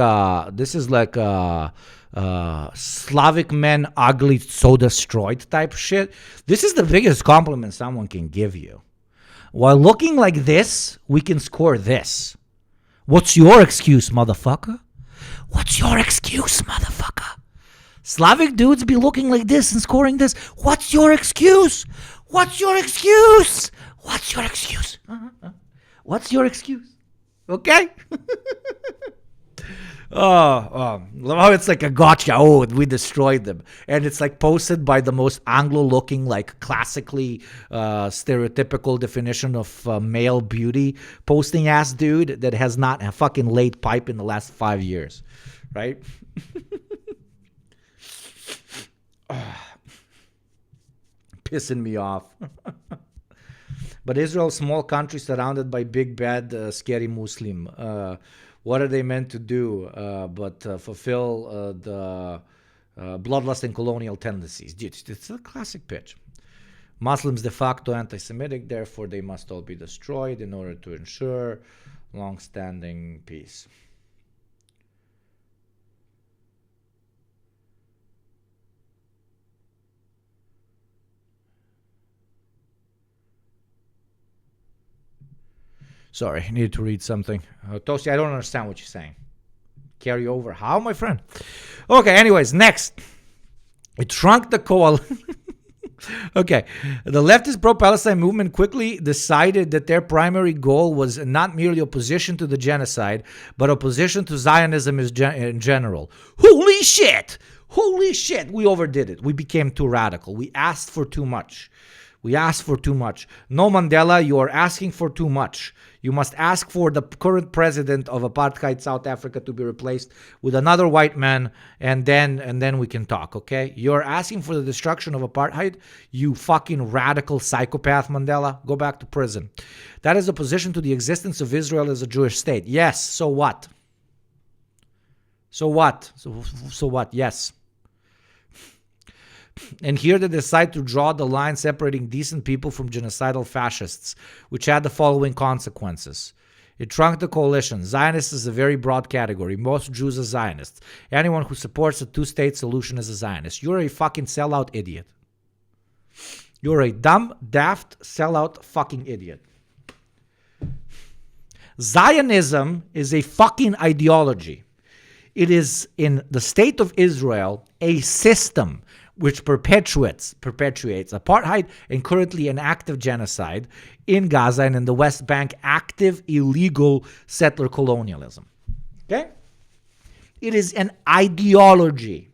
[SPEAKER 4] Slavic men ugly so destroyed type shit. This is the biggest compliment someone can give you. While looking like this, we can score this. What's your excuse, motherfucker? What's your excuse, motherfucker? Slavic dudes be looking like this and scoring this. What's your excuse? What's your excuse? What's your excuse? What's your excuse? Okay? Oh, it's like a gotcha. Oh, we destroyed them. And it's like posted by the most Anglo-looking, like classically stereotypical definition of male beauty posting ass dude that has not a fucking laid pipe in the last 5 years. Right? Pissing me off. But Israel, small country surrounded by big, bad, scary Muslim. What are they meant to do but fulfill the bloodlust and colonial tendencies? It's a classic pitch. Muslims de facto anti-Semitic, therefore they must all be destroyed in order to ensure long-standing peace. Sorry, I needed to read something. Toasty, I don't understand what you're saying. Carry over. How, my friend? Okay, anyways, next. It shrunk the coalition. Okay. The leftist pro-Palestine movement quickly decided that their primary goal was not merely opposition to the genocide, but opposition to Zionism in general. Holy shit! Holy shit! We overdid it. We became too radical. We asked for too much. We asked for too much. No, Mandela, you are asking for too much. You must ask for the current president of apartheid South Africa to be replaced with another white man, and then we can talk, okay? You're asking for the destruction of apartheid, you fucking radical psychopath, Mandela. Go back to prison. That is opposition to the existence of Israel as a Jewish state. Yes, so what? So what? So what? Yes. And here they decide to draw the line separating decent people from genocidal fascists, which had the following consequences. It shrunk the coalition. Zionist is a very broad category. Most Jews are Zionists. Anyone who supports a two-state solution is a Zionist. You're a fucking sellout idiot. You're a dumb, daft, sellout fucking idiot. Zionism is a fucking ideology. It is, in the state of Israel, a system which perpetuates apartheid and currently an active genocide in Gaza and in the West Bank, active illegal settler colonialism. Okay? It is an ideology.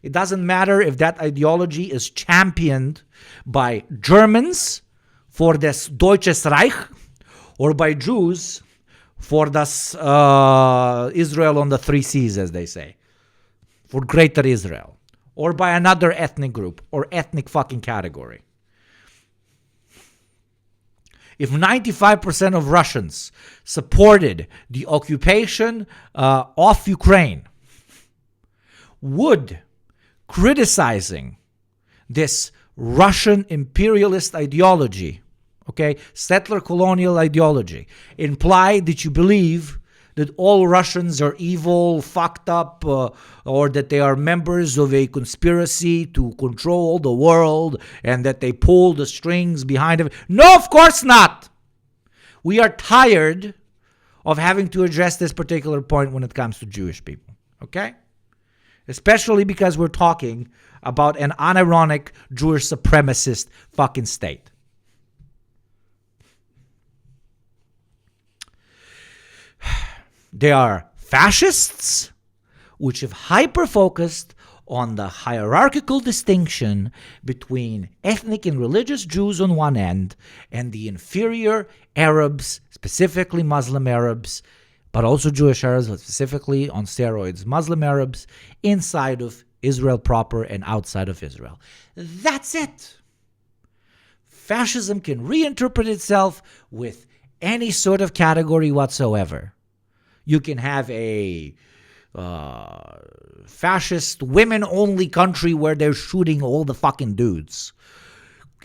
[SPEAKER 4] It doesn't matter if that ideology is championed by Germans for das Deutsches Reich or by Jews for das Israel on the three seas, as they say, for Greater Israel, or by another ethnic group or ethnic fucking category. If 95% of Russians supported the occupation of Ukraine, would criticizing this Russian imperialist ideology, okay, settler colonial ideology, imply that you believe that all Russians are evil, fucked up, or that they are members of a conspiracy to control the world and that they pull the strings behind it? No, of course not. We are tired of having to address this particular point when it comes to Jewish people, okay? Especially because we're talking about an unironic Jewish supremacist fucking state. They are fascists, which have hyper-focused on the hierarchical distinction between ethnic and religious Jews on one end and the inferior Arabs, specifically Muslim Arabs, but also Jewish Arabs, but specifically on steroids, Muslim Arabs, inside of Israel proper and outside of Israel. That's it. Fascism can reinterpret itself with any sort of category whatsoever. You can have a fascist women-only country where they're shooting all the fucking dudes.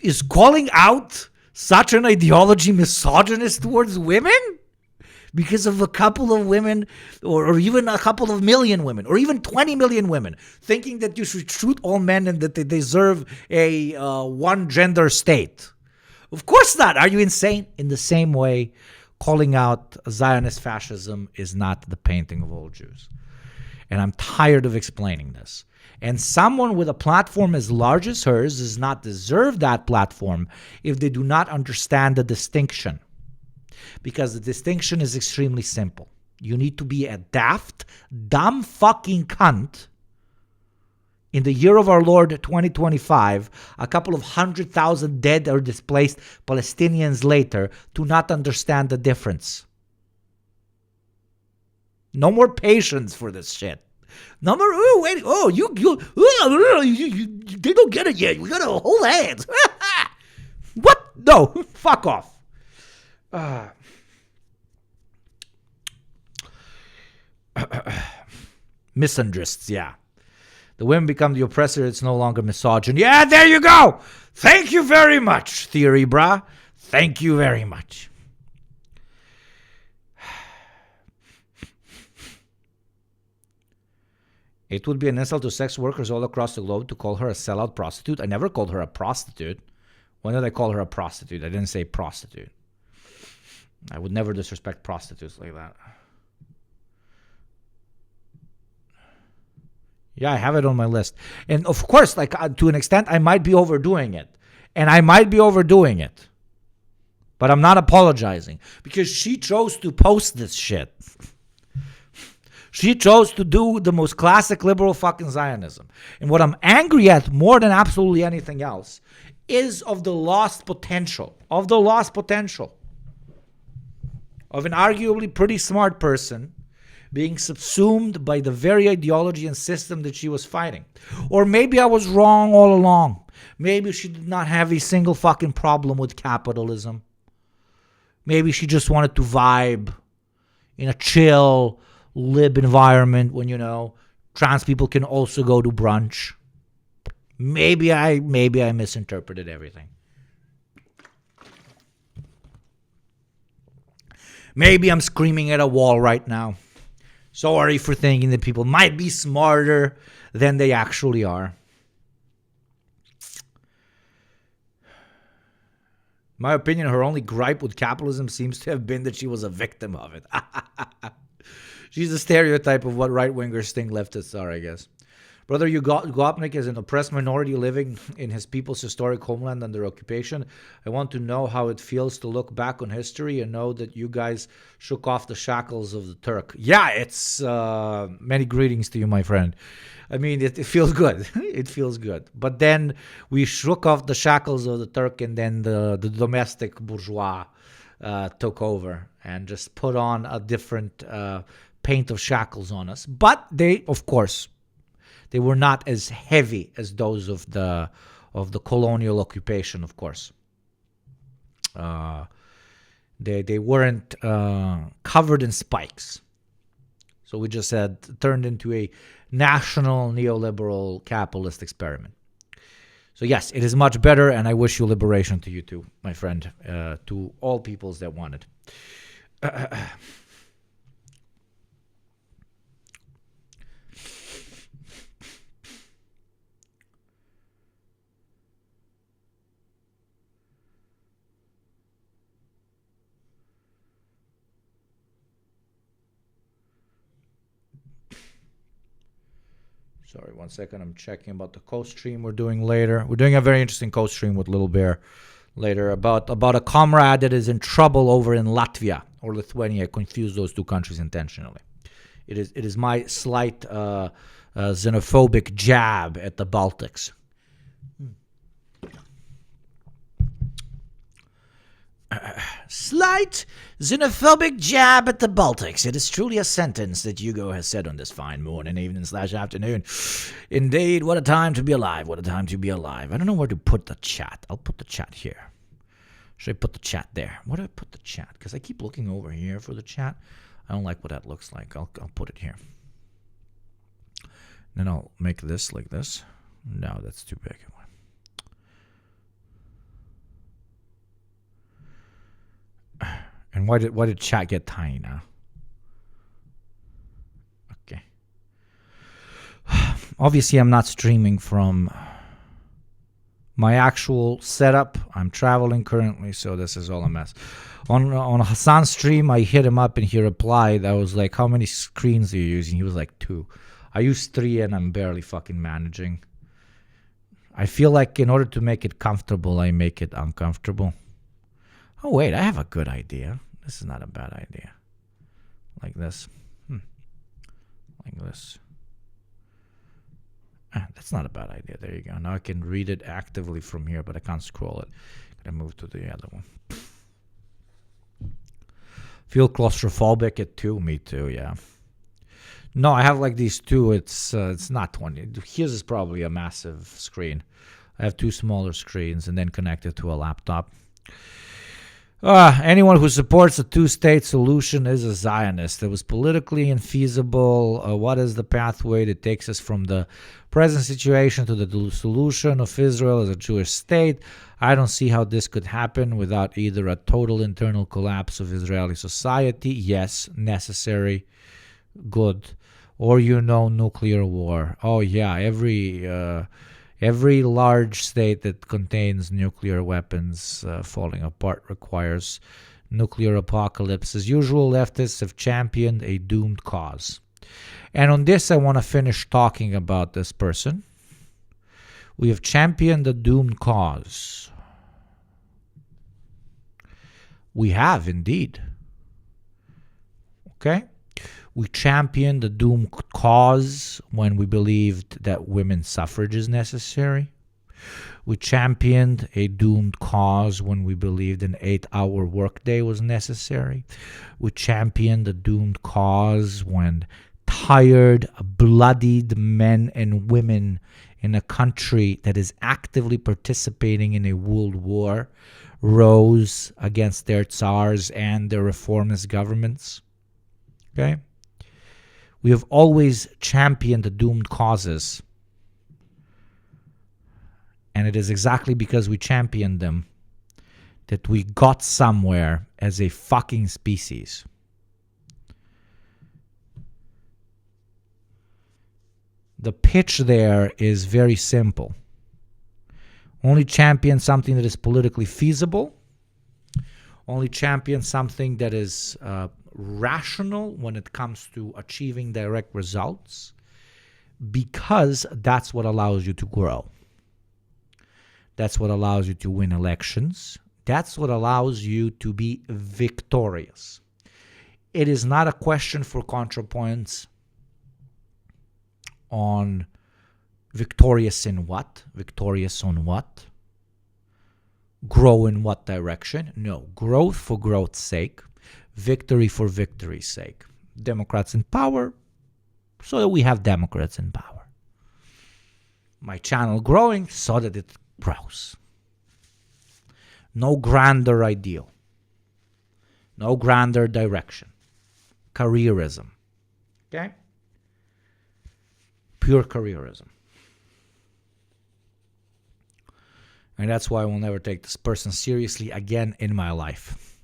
[SPEAKER 4] Is calling out such an ideology misogynist towards women? Because of a couple of women, or even a couple of million women, or even 20 million women, thinking that you should shoot all men and that they deserve a one-gender state. Of course not. Are you insane? In the same way, calling out Zionist fascism is not the painting of all Jews. And I'm tired of explaining this. And someone with a platform as large as hers does not deserve that platform if they do not understand the distinction. Because the distinction is extremely simple. You need to be a daft, dumb fucking cunt in the year of our Lord 2025, a couple of 100,000 dead or displaced Palestinians later, to not understand the difference. No more patience for this shit. No more, they don't get it yet. We gotta hold hands. What? No, fuck off. Misandrists, yeah. The women become the oppressor, it's no longer misogyny. Yeah, there you go! Thank you very much, theory, brah. Thank you very much. It would be an insult to sex workers all across the globe to call her a sellout prostitute. I never called her a prostitute. When did I call her a prostitute? I didn't say prostitute. I would never disrespect prostitutes like that. Yeah, I have it on my list. And of course, like to an extent, I might be overdoing it. And I might be overdoing it. But I'm not apologizing. Because she chose to post this shit. She chose to do the most classic liberal fucking Zionism. And what I'm angry at more than absolutely anything else is of the lost potential. Of the lost potential. Of an arguably pretty smart person being subsumed by the very ideology and system that she was fighting. Or maybe I was wrong all along. Maybe she did not have a single fucking problem with capitalism. Maybe she just wanted to vibe in a chill, lib environment when, trans people can also go to brunch. Maybe I misinterpreted everything. Maybe I'm screaming at a wall right now. Sorry for thinking that people might be smarter than they actually are. In my opinion, her only gripe with capitalism seems to have been that she was a victim of it. She's a stereotype of what right-wingers think leftists are, I guess. Brother Yugopnik is an oppressed minority living in his people's historic homeland under occupation. I want to know how it feels to look back on history and know that you guys shook off the shackles of the Turk. Yeah, it's many greetings to you, my friend. I mean, it feels good. It feels good. But then we shook off the shackles of the Turk, and then the domestic bourgeois took over and just put on a different paint of shackles on us. But they, of course, they were not as heavy as those of the colonial occupation, of course. They weren't covered in spikes. So we just had turned into a national neoliberal capitalist experiment. So yes, it is much better, and I wish you liberation to you too, my friend, to all peoples that want it. Sorry, 1 second. I'm checking about the co-stream we're doing later. We're doing a very interesting co-stream with Little Bear later about a comrade that is in trouble over in Latvia or Lithuania. I confuse those two countries intentionally. It is my slight xenophobic jab at the Baltics. Slight xenophobic jab at the Baltics. It is truly a sentence that Hugo has said on this fine morning, evening / afternoon. Indeed, what a time to be alive. What a time to be alive. I don't know where to put the chat. I'll put the chat here. Should I put the chat there? Where do I put the chat? Because I keep looking over here for the chat. I don't like what that looks like. I'll put it here. Then I'll make this like this. No, that's too big. And why did chat get tiny now? Okay. Obviously, I'm not streaming from my actual setup. I'm traveling currently, so this is all a mess. On Hassan's stream, I hit him up and he replied. I was like, how many screens are you using? He was like 2. I use 3 and I'm barely fucking managing. I feel like in order to make it comfortable, I make it uncomfortable. Oh, wait, I have a good idea. This is not a bad idea. Like this. Like this. That's not a bad idea. There you go. Now I can read it actively from here, but I can't scroll it. Gotta move to the other one. Feel claustrophobic at 2? Me too, yeah. No, I have like these 2. It's not 20. His is probably a massive screen. I have 2 smaller screens and then connected to a laptop. Anyone who supports a 2-state solution is a Zionist. It was politically infeasible. What is the pathway that takes us from the present situation to the solution of Israel as a Jewish state? I don't see how this could happen without either a total internal collapse of Israeli society, yes, necessary, good, or nuclear war. Oh yeah, every large state that contains nuclear weapons falling apart requires nuclear apocalypse. As usual, leftists have championed a doomed cause. And on this, I want to finish talking about this person. We have championed a doomed cause. We have, indeed. Okay? We championed the doomed cause when we believed that women's suffrage is necessary. We championed a doomed cause when we believed an 8-hour workday was necessary. We championed a doomed cause when tired, bloodied men and women in a country that is actively participating in a world war rose against their tsars and their reformist governments. Okay? We have always championed the doomed causes And it is exactly because we championed them that we got somewhere as a fucking species. The pitch there is very simple. Only champion something that is politically feasible. Only champion something that is rational when it comes to achieving direct results, because that's what allows you to grow. That's what allows you to win elections. That's what allows you to be victorious. It is not a question for Contrapoints on victorious in what, victorious on what, grow in what direction. No, growth for growth's sake, victory for victory's sake. Democrats in power, so that we have Democrats in power. My channel growing so that it grows. No grander ideal. No grander direction. Careerism. Okay? Pure careerism. And that's why I will never take this person seriously again in my life.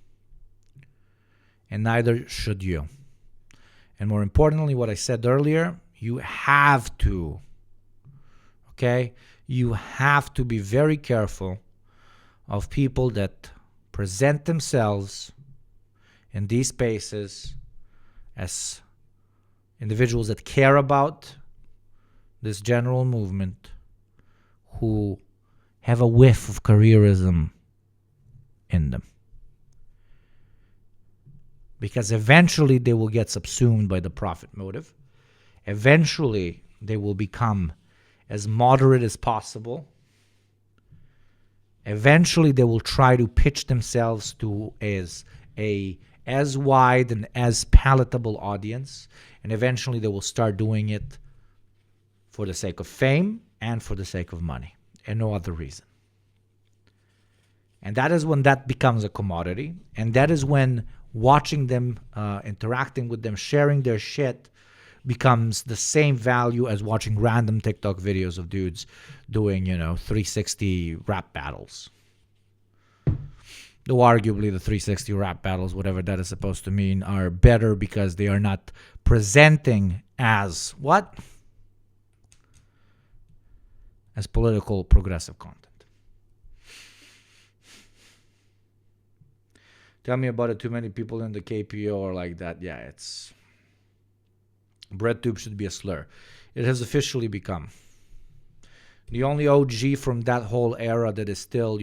[SPEAKER 4] And neither should you. And more importantly, what I said earlier, you have to, okay? You have to be very careful of people that present themselves in these spaces as individuals that care about this general movement, who have a whiff of careerism in them. Because eventually they will get subsumed by the profit motive. Eventually they will become as moderate as possible. Eventually they will try to pitch themselves to as wide and as palatable audience. And eventually they will start doing it for the sake of fame and for the sake of money, and no other reason. And that is when that becomes a commodity. And that is when watching them, interacting with them, sharing their shit becomes the same value as watching random TikTok videos of dudes doing, 360 rap battles. Though arguably the 360 rap battles, whatever that is supposed to mean, are better because they are not presenting as what? As political progressive content. Tell me about it. Too many people in the KPO are like that. Yeah, it's... BreadTube should be a slur. It has officially become. The only OG from that whole era that is still,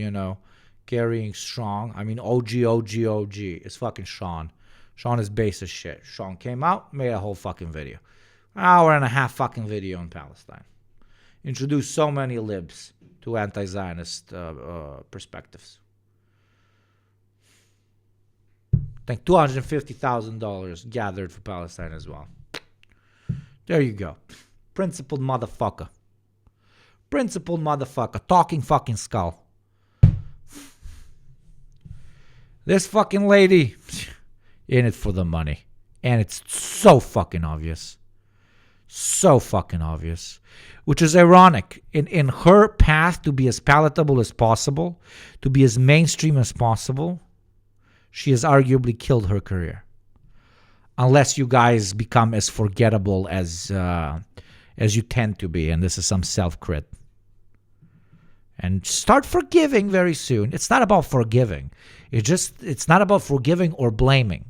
[SPEAKER 4] carrying strong. I mean, OG is fucking Sean. Sean is base as shit. Sean came out, made a whole fucking video. An hour and a half fucking video in Palestine. Introduced so many libs to anti-Zionist perspectives. I think $250,000 gathered for Palestine as well. There you go. Principled motherfucker. Principled motherfucker. Talking fucking skull. This fucking lady, in it for the money. And it's so fucking obvious. So fucking obvious. Which is ironic. In her path to be as palatable as possible, to be as mainstream as possible, she has arguably killed her career. Unless you guys become as forgettable as you tend to be, and this is some self-crit. And start forgiving very soon. It's not about forgiving. It's not about forgiving or blaming.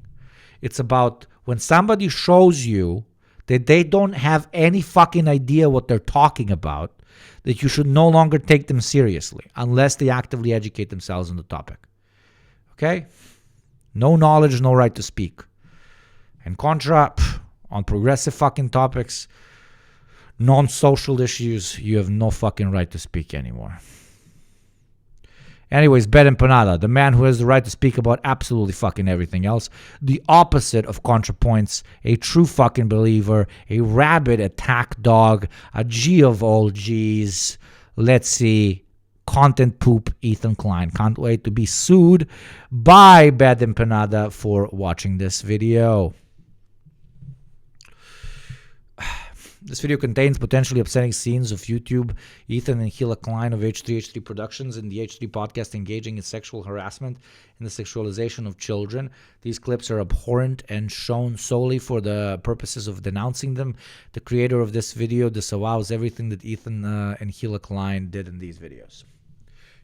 [SPEAKER 4] It's about when somebody shows you that they don't have any fucking idea what they're talking about, that you should no longer take them seriously unless they actively educate themselves on the topic. Okay? No knowledge, no right to speak. And contra, on progressive fucking topics, non-social issues, you have no fucking right to speak anymore. Anyways, Bet Empanada, the man who has the right to speak about absolutely fucking everything else. The opposite of Contrapoints, a true fucking believer, a rabid attack dog, a G of all G's. Let's see. Content poop Ethan Klein. Can't wait to be sued by Bet Empanada for watching this video. This video contains potentially upsetting scenes of YouTube, Ethan and Hila Klein of h3h3 Productions and the H3 podcast engaging in sexual harassment and the sexualization of children. These clips are abhorrent and shown solely for the purposes of denouncing them. The creator of this video disavows everything that Ethan and Hila Klein did in these videos.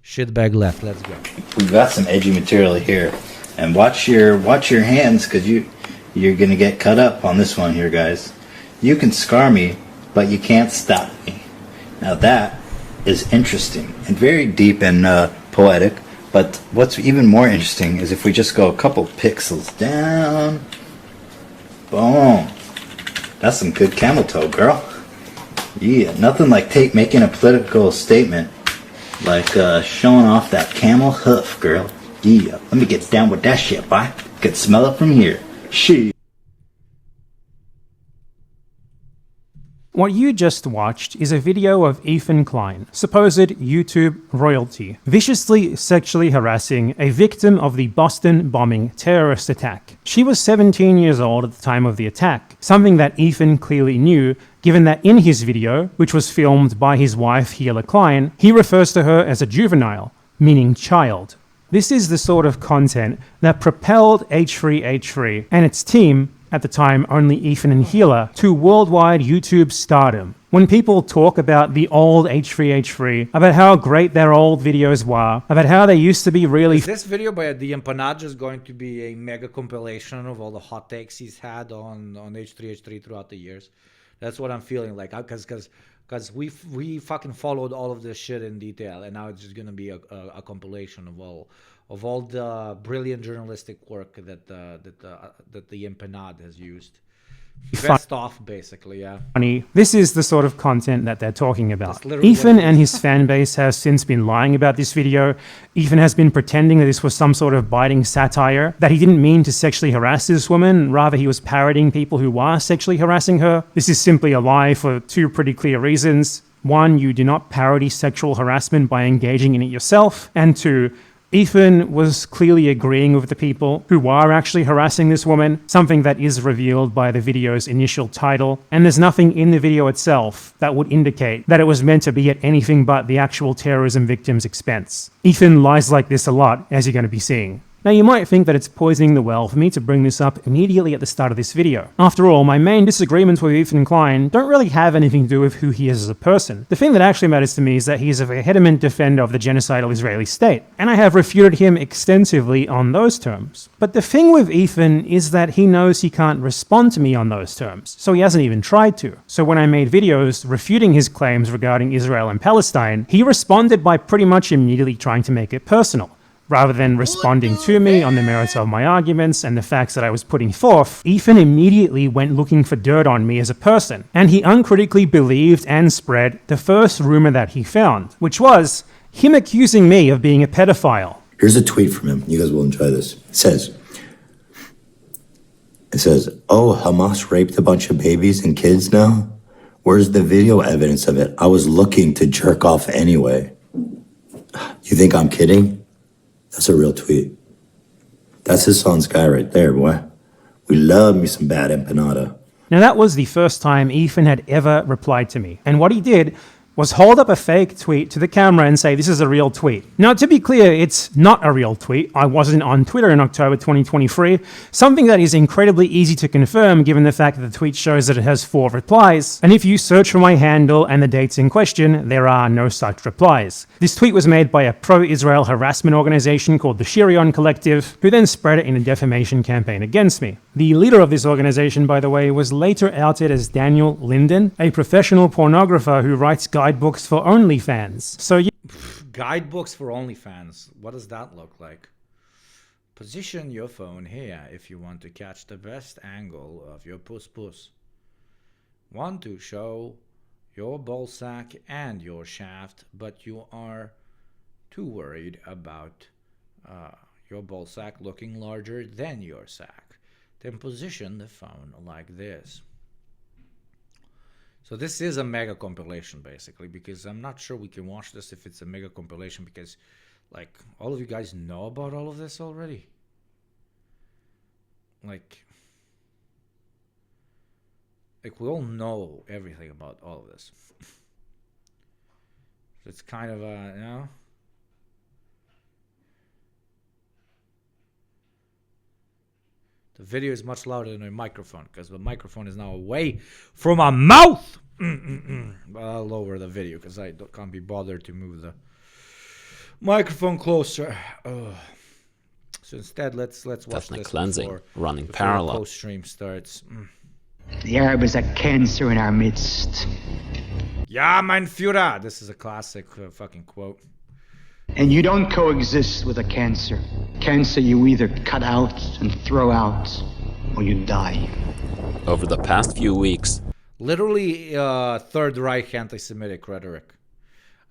[SPEAKER 4] Shitbag left, let's go.
[SPEAKER 6] We've got some edgy material here, and watch your hands, because you're gonna get cut up on this one here, guys. You can scar me, but you can't stop me. Now that is interesting and very deep and poetic, but what's even more interesting is if we just go a couple pixels down. Boom. That's some good camel toe, girl. Yeah, nothing like making a political statement like showing off that camel hoof, girl. Yeah, let me get down with that shit, boy. Could smell it from here. She.
[SPEAKER 7] What you just watched is a video of Ethan Klein, supposed YouTube royalty, viciously sexually harassing a victim of the Boston bombing terrorist attack. She was 17 years old at the time of the attack, something that Ethan clearly knew, given that in his video, which was filmed by his wife Hila Klein, he refers to her as a juvenile, meaning child. This is the sort of content that propelled h3h3 and its team, at the time only Ethan and Hila, to worldwide YouTube stardom. When people talk about the old h3h3, about how great their old videos were, about how they used to be really...
[SPEAKER 4] Is this video by the Empanada is going to be a mega compilation of all the hot takes he's had on h3h3 throughout the years? That's what I'm feeling like, because we fucking followed all of this shit in detail, and now it's just gonna be a compilation of all the brilliant journalistic work that the Empanada has used. Best off, basically, yeah.
[SPEAKER 7] Funny. This is the sort of content that they're talking about. Ethan and his fan base has since been lying about this video. Ethan has been pretending that this was some sort of biting satire, that he didn't mean to sexually harass this woman, rather he was parodying people who were sexually harassing her. This is simply a lie for two pretty clear reasons. One, you do not parody sexual harassment by engaging in it yourself, and two, Ethan was clearly agreeing with the people who were actually harassing this woman, something that is revealed by the video's initial title, and there's nothing in the video itself that would indicate that it was meant to be at anything but the actual terrorism victim's expense. Ethan lies like this a lot, as you're going to be seeing. Now you might think that it's poisoning the well for me to bring this up immediately at the start of this video. After all, my main disagreements with Ethan Klein don't really have anything to do with who he is as a person. The thing that actually matters to me is that he is a vehement defender of the genocidal Israeli state, and I have refuted him extensively on those terms. But the thing with Ethan is that he knows he can't respond to me on those terms, so he hasn't even tried to. So when I made videos refuting his claims regarding Israel and Palestine, he responded by pretty much immediately trying to make it personal. Rather than responding to me on the merits of my arguments and the facts that I was putting forth, Ethan immediately went looking for dirt on me as a person, and he uncritically believed and spread the first rumor that he found, which was him accusing me of being a pedophile.
[SPEAKER 6] Here's a tweet from him. You guys will enjoy this. It says, "Oh, Hamas raped a bunch of babies and kids now? Where's the video evidence of it? I was looking to jerk off anyway." You think I'm kidding? That's a real tweet. That's his son's guy right there, boy. We love me some bad empanada.
[SPEAKER 7] Now that was the first time Ethan had ever replied to me, and what he did was hold up a fake tweet to the camera and say this is a real tweet. Now to be clear, it's not a real tweet. I wasn't on Twitter in October 2023, something that is incredibly easy to confirm given the fact that the tweet shows that it has 4 replies, and if you search for my handle and the dates in question, there are no such replies. This tweet was made by a pro-Israel harassment organization called the Shirion Collective, who then spread it in a defamation campaign against me. The leader of this organization, by the way, was later outed as Daniel Linden, a professional pornographer who writes guidebooks for OnlyFans. So
[SPEAKER 4] Guidebooks for OnlyFans. What does that look like? Position your phone here if you want to catch the best angle of your puss. Want to show your ballsack and your shaft, but you are too worried about your ballsack looking larger than your sack. Then position the phone like this. So this is a mega compilation, basically, because I'm not sure we can watch this if it's a mega compilation, because, like, all of you guys know about all of this already. Like, Like, we all know everything about all of this. So it's kind of a, you know. The video is much louder than my microphone because the microphone is now away from my mouth. But I'll lower the video because I can't be bothered to move the microphone closer. So instead, let's watch
[SPEAKER 8] ethnic
[SPEAKER 4] this
[SPEAKER 8] cleansing running
[SPEAKER 4] before
[SPEAKER 8] parallel.
[SPEAKER 4] post stream starts.
[SPEAKER 9] The Arab is a cancer in our midst.
[SPEAKER 4] Ja, mein Führer. This is a classic fucking quote.
[SPEAKER 9] And you don't coexist with a cancer. Cancer you either cut out and throw out, or you die.
[SPEAKER 8] Over the past few weeks,
[SPEAKER 4] Literally Third Reich anti-Semitic rhetoric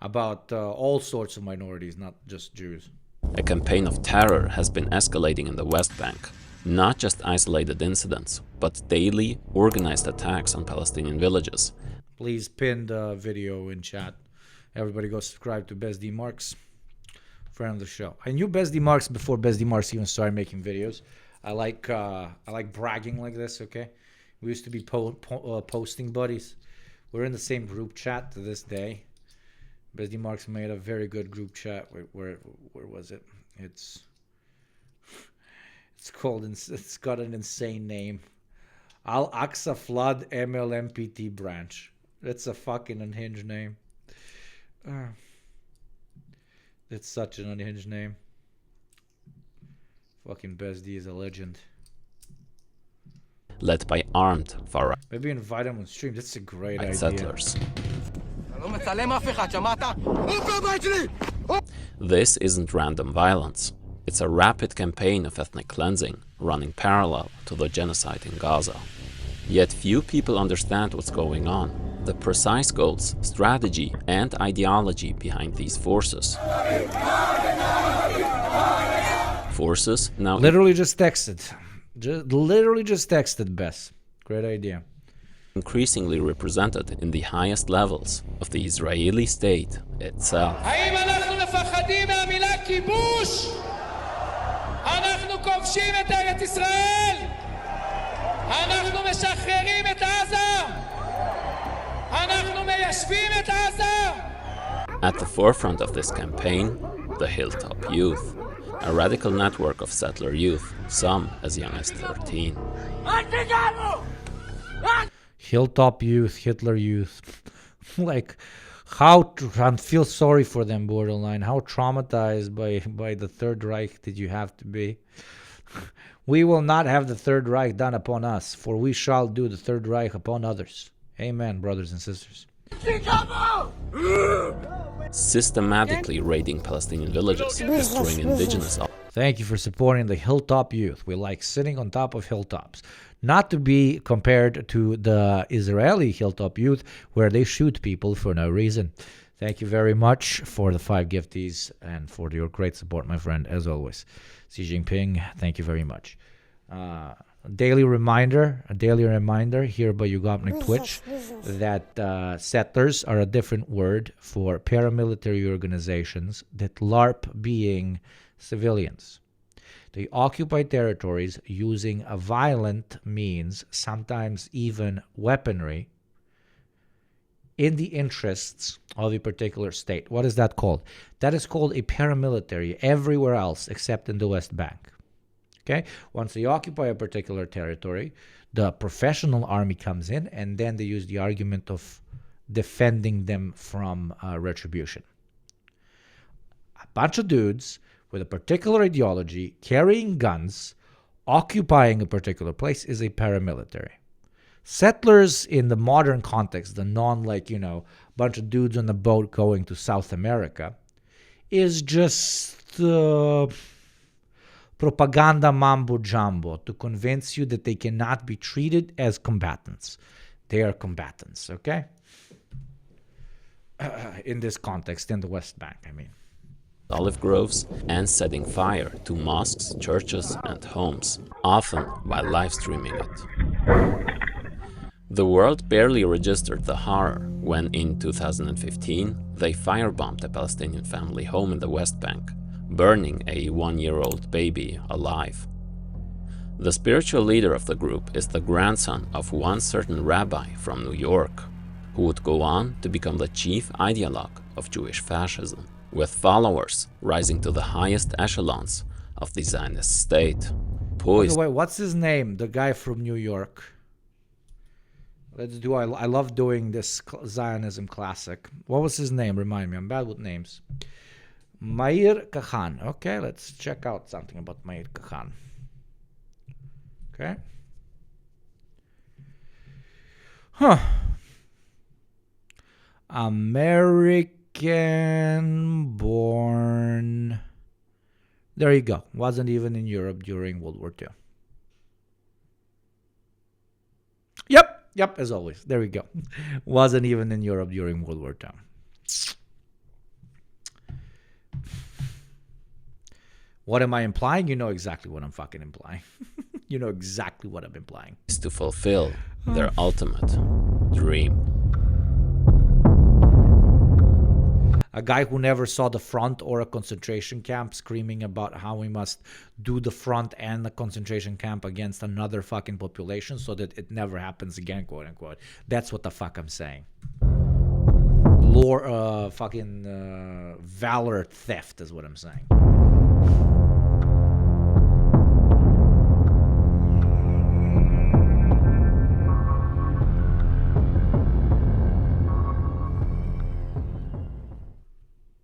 [SPEAKER 4] about all sorts of minorities, not just Jews.
[SPEAKER 8] a campaign of terror has been escalating in the West Bank. Not just isolated incidents, but daily, organized attacks on Palestinian villages.
[SPEAKER 4] Please pin the video in chat. Everybody go subscribe to Best D Marks, friend of the show. I knew Best D Marks before Best D Marks even started making videos. I like bragging like this. Okay, we used to be posting buddies. We're in the same group chat to this day. Best D Marks made a very good group chat. Where was it? It's called. It's got an insane name. Al Aqsa Flood MLMPT branch. That's a fucking unhinged name. It's such an unhinged name. Fucking Best D is a legend.
[SPEAKER 8] Led by armed far-right
[SPEAKER 4] Maybe invite him on stream. That's a great idea.
[SPEAKER 8] settlers. This isn't random violence. It's a rapid campaign of ethnic cleansing running parallel to the genocide in Gaza. Yet few people understand what's going on, the precise goals, strategy, and ideology behind these forces. Forces now
[SPEAKER 4] Literally just texted. Literally just texted Bess. Great idea.
[SPEAKER 8] increasingly represented in the highest levels of the Israeli state itself.
[SPEAKER 10] האם אנחנו מפחדים מהמילה כיבוש? אנחנו כובשים את ארץ ישראל? אנחנו משחררים את עזה? אנחנו מיישבים את עזה?
[SPEAKER 8] At the forefront of this campaign, the Hilltop Youth, a radical network of settler youth, some as young as 13.
[SPEAKER 4] Hilltop Youth, Hitler Youth. Like, I feel sorry for them, borderline. How traumatized by the Third Reich did you have to be? We will not have the Third Reich done upon us, for we shall do the Third Reich upon others. Amen, brothers and sisters.
[SPEAKER 8] Systematically raiding Palestinian villages, destroying indigenous.
[SPEAKER 4] Thank you for supporting the Hilltop Youth. We like sitting on top of hilltops. Not to be compared to the Israeli Hilltop Youth, where they shoot people for no reason. Thank you very much for the 5 gifties and for your great support, my friend, as always. Xi Jinping, thank you very much. A daily reminder here by YugopnikTwitch that settlers are a different word for paramilitary organizations that LARP being civilians. They occupy territories using a violent means, sometimes even weaponry, in the interests of a particular state. What is that called? That is called a paramilitary everywhere else except in the West Bank. Okay? Once they occupy a particular territory, the professional army comes in, and then they use the argument of defending them from retribution. A bunch of dudes with a particular ideology, carrying guns, occupying a particular place is a paramilitary. Settlers in the modern context, the bunch of dudes on a boat going to South America, is just propaganda mambo jumbo to convince you that they cannot be treated as combatants. They are combatants, okay? In this context, in the West Bank, I mean.
[SPEAKER 8] Olive groves and setting fire to mosques, churches, and homes, often while live streaming it. The world barely registered the horror when, in 2015, they firebombed a Palestinian family home in the West Bank, burning a 1-year-old baby alive. The spiritual leader of the group is the grandson of one certain rabbi from New York, who would go on to become the chief ideologue of Jewish fascism, with followers rising to the highest echelons of the Zionist state.
[SPEAKER 4] Wait, what's his name? The guy from New York. Let's do. I love doing this Zionism classic. What was his name? Remind me. I'm bad with names. Meir Kahan. Okay, let's check out something about Meir Kahan. Okay. Huh. American There you go. Wasn't even in Europe during World War II. Yep, as always. There we go. Wasn't even in Europe during World War II. What am I implying? You know exactly what I'm fucking implying. You know exactly what I'm implying.
[SPEAKER 8] Is to fulfill their ultimate dream.
[SPEAKER 4] A guy who never saw the front or a concentration camp screaming about how we must do the front and the concentration camp against another fucking population so that it never happens again, quote unquote. That's what the fuck I'm saying. Valor theft is what I'm saying.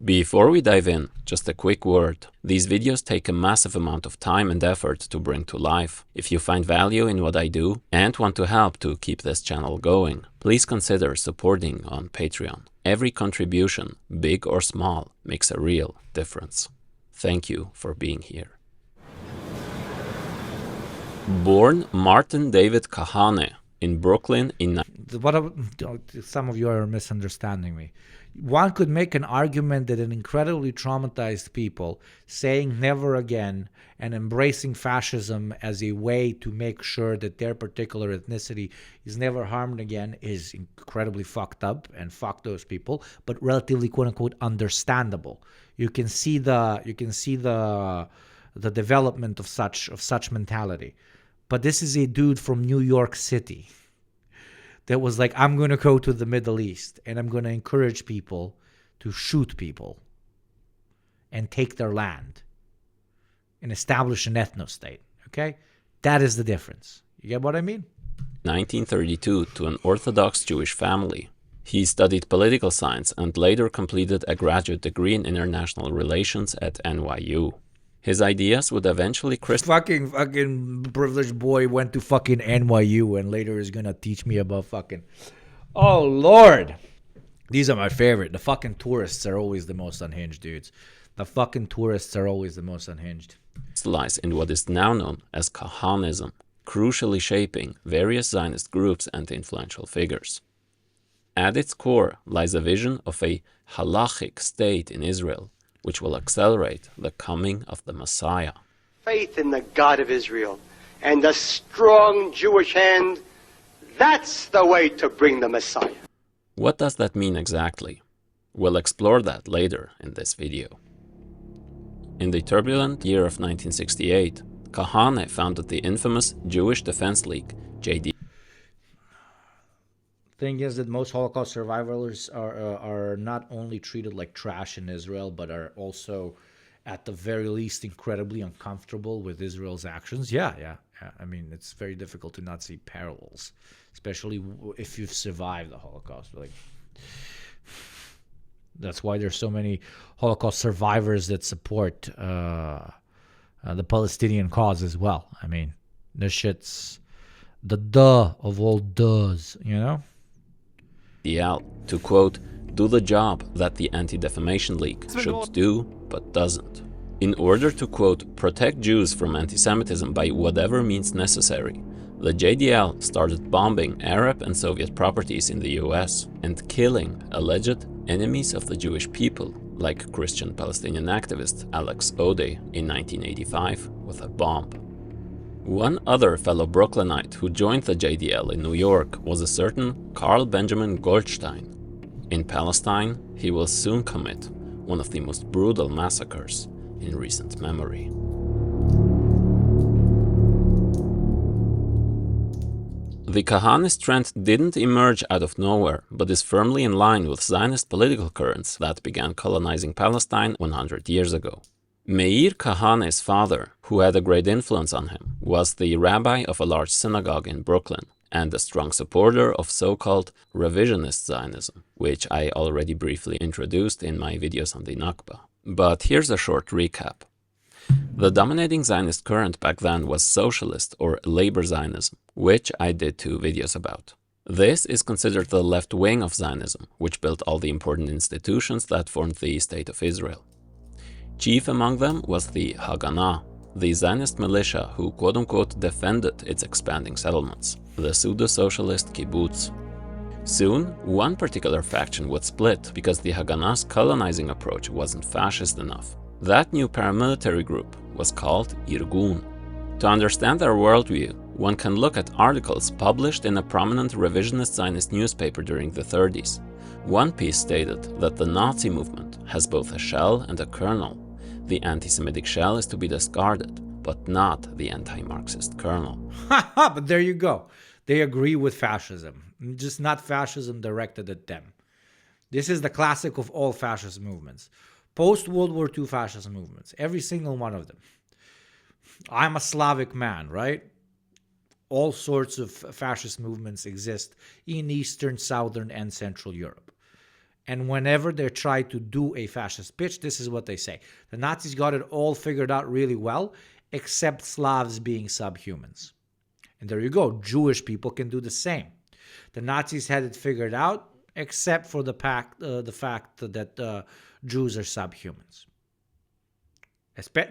[SPEAKER 8] Before we dive in, just a quick word. These videos take a massive amount of time and effort to bring to life. If you find value in what I do and want to help to keep this channel going, please consider supporting on Patreon. Every contribution, big or small, makes a real difference. Thank you for being here. Born Martin David Kahane in Brooklyn in...
[SPEAKER 4] Some of you are misunderstanding me. One could make an argument that an incredibly traumatized people saying never again and embracing fascism as a way to make sure that their particular ethnicity is never harmed again is incredibly fucked up and fuck those people, but relatively quote unquote understandable. You can see the development of such mentality. But this is a dude from New York City that was like, I'm going to go to the Middle East and I'm going to encourage people to shoot people and take their land and establish an ethno-state, okay? That is the difference. You get what I mean?
[SPEAKER 8] 1932 to an Orthodox Jewish family. He studied political science and later completed a graduate degree in international relations at NYU. His ideas would eventually
[SPEAKER 4] fucking privileged boy went to fucking NYU and later is gonna teach me about fucking... Oh, Lord! These are my favorite. The fucking tourists are always the most unhinged, dudes. The fucking tourists are always the most unhinged.
[SPEAKER 8] Lies in what is now known as Kahanism, crucially shaping various Zionist groups and influential figures. At its core lies a vision of a halachic state in Israel, which will accelerate the coming of the Messiah.
[SPEAKER 11] Faith in the God of Israel and a strong Jewish hand, that's the way to bring the Messiah.
[SPEAKER 8] What does that mean exactly? We'll explore that later in this video. In the turbulent year of 1968, Kahane founded the infamous Jewish Defense League, JD.
[SPEAKER 4] Thing is that most Holocaust survivors are not only treated like trash in Israel, but are also, at the very least, incredibly uncomfortable with Israel's actions. Yeah. I mean, it's very difficult to not see parallels, especially if you've survived the Holocaust. Like, that's why there's so many Holocaust survivors that support the Palestinian cause as well. I mean, this shit's the duh of all duhs, you know?
[SPEAKER 8] To quote, do the job that the Anti-Defamation League should do, but doesn't. In order to quote, protect Jews from anti-Semitism by whatever means necessary, the JDL started bombing Arab and Soviet properties in the US and killing alleged enemies of the Jewish people, like Christian Palestinian activist Alex Odeh in 1985 with a bomb. One other fellow Brooklynite who joined the JDL in New York was a certain Carl Benjamin Goldstein. In Palestine, he will soon commit one of the most brutal massacres in recent memory. The Kahanist trend didn't emerge out of nowhere, but is firmly in line with Zionist political currents that began colonizing Palestine 100 years ago. Meir Kahane's father, who had a great influence on him, was the rabbi of a large synagogue in Brooklyn and a strong supporter of so-called revisionist Zionism, which I already briefly introduced in my videos on the Nakba. But here's a short recap. The dominating Zionist current back then was socialist or labor Zionism, which I did 2 videos about. This is considered the left wing of Zionism, which built all the important institutions that formed the State of Israel. Chief among them was the Haganah, the Zionist militia who quote-unquote defended its expanding settlements, the pseudo-socialist kibbutz. Soon, one particular faction would split because the Haganah's colonizing approach wasn't fascist enough. That new paramilitary group was called Irgun. To understand their worldview, one can look at articles published in a prominent revisionist Zionist newspaper during the 30s. One piece stated that the Nazi movement has both a shell and a kernel. The anti-Semitic shell is to be discarded, but not the anti-Marxist kernel.
[SPEAKER 4] But there you go. They agree with fascism, just not fascism directed at them. This is the classic of all fascist movements. Post-World War II fascist movements, every single one of them. I'm a Slavic man, right? All sorts of fascist movements exist in Eastern, Southern, and Central Europe. And whenever they try to do a fascist pitch, this is what they say. The Nazis got it all figured out really well, except Slavs being subhumans. And there you go. Jewish people can do the same. The Nazis had it figured out, except for the fact that Jews are subhumans.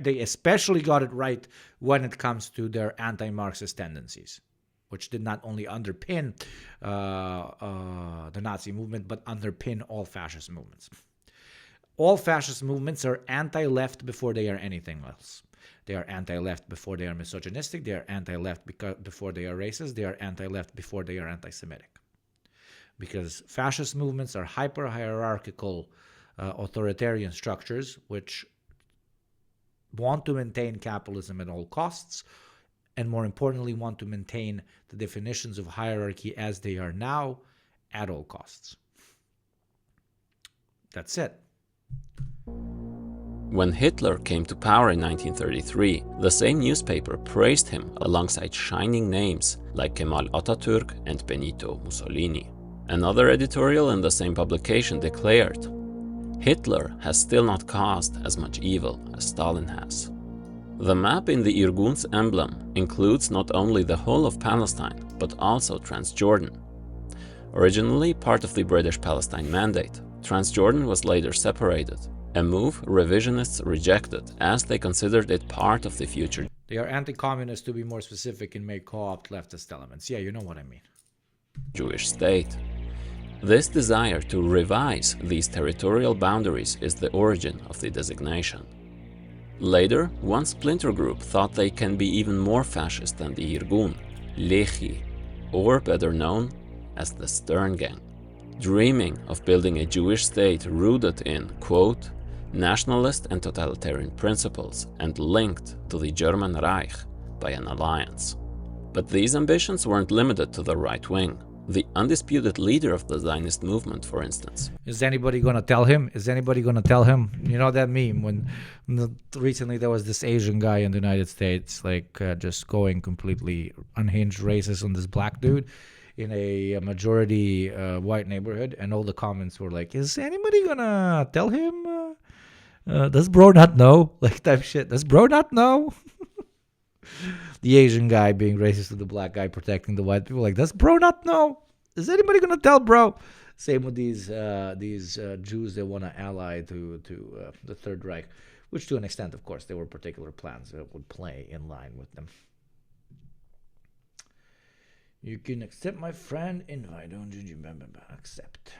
[SPEAKER 4] They especially got it right when it comes to their anti-Marxist tendencies, which did not only underpin the Nazi movement, but underpin all fascist movements. All fascist movements are anti-left before they are anything else. They are anti-left before they are misogynistic. They are anti-left before they are racist. They are anti-left before they are anti-Semitic. Because fascist movements are hyper-hierarchical authoritarian structures which want to maintain capitalism at all costs, and more importantly, want to maintain the definitions of hierarchy as they are now at all costs. That's it.
[SPEAKER 8] When Hitler came to power in 1933, the same newspaper praised him alongside shining names like Kemal Atatürk and Benito Mussolini. Another editorial in the same publication declared, "Hitler has still not caused as much evil as Stalin has." The map in the Irgun's emblem includes not only the whole of Palestine, but also Transjordan. Originally part of the British Palestine Mandate, Transjordan was later separated, a move revisionists rejected as they considered it part of the future.
[SPEAKER 4] They are anti-communist, to be more specific, and may co-opt leftist elements. Yeah, you know what I mean.
[SPEAKER 8] Jewish state. This desire to revise these territorial boundaries is the origin of the designation. Later, one splinter group thought they can be even more fascist than the Irgun, Lehi, or better known as the Stern Gang, dreaming of building a Jewish state rooted in, quote, nationalist and totalitarian principles and linked to the German Reich by an alliance. But these ambitions weren't limited to the right wing. The undisputed leader of the Zionist movement, for instance.
[SPEAKER 4] Is anybody going to tell him? Is anybody going to tell him? You know that meme when recently there was this Asian guy in the United States, like just going completely unhinged racist on this black dude in a majority white neighborhood, and all the comments were like, is anybody going to tell him? Does bro not know? Like type shit. Does bro not know? The Asian guy being racist to the black guy protecting the white people. Like, does bro not know? Is anybody gonna tell bro? Same with these Jews that want to ally to the Third Reich, which to an extent, of course, there were particular plans that would play in line with them. You can accept my friend invite. Don't you remember? Accept.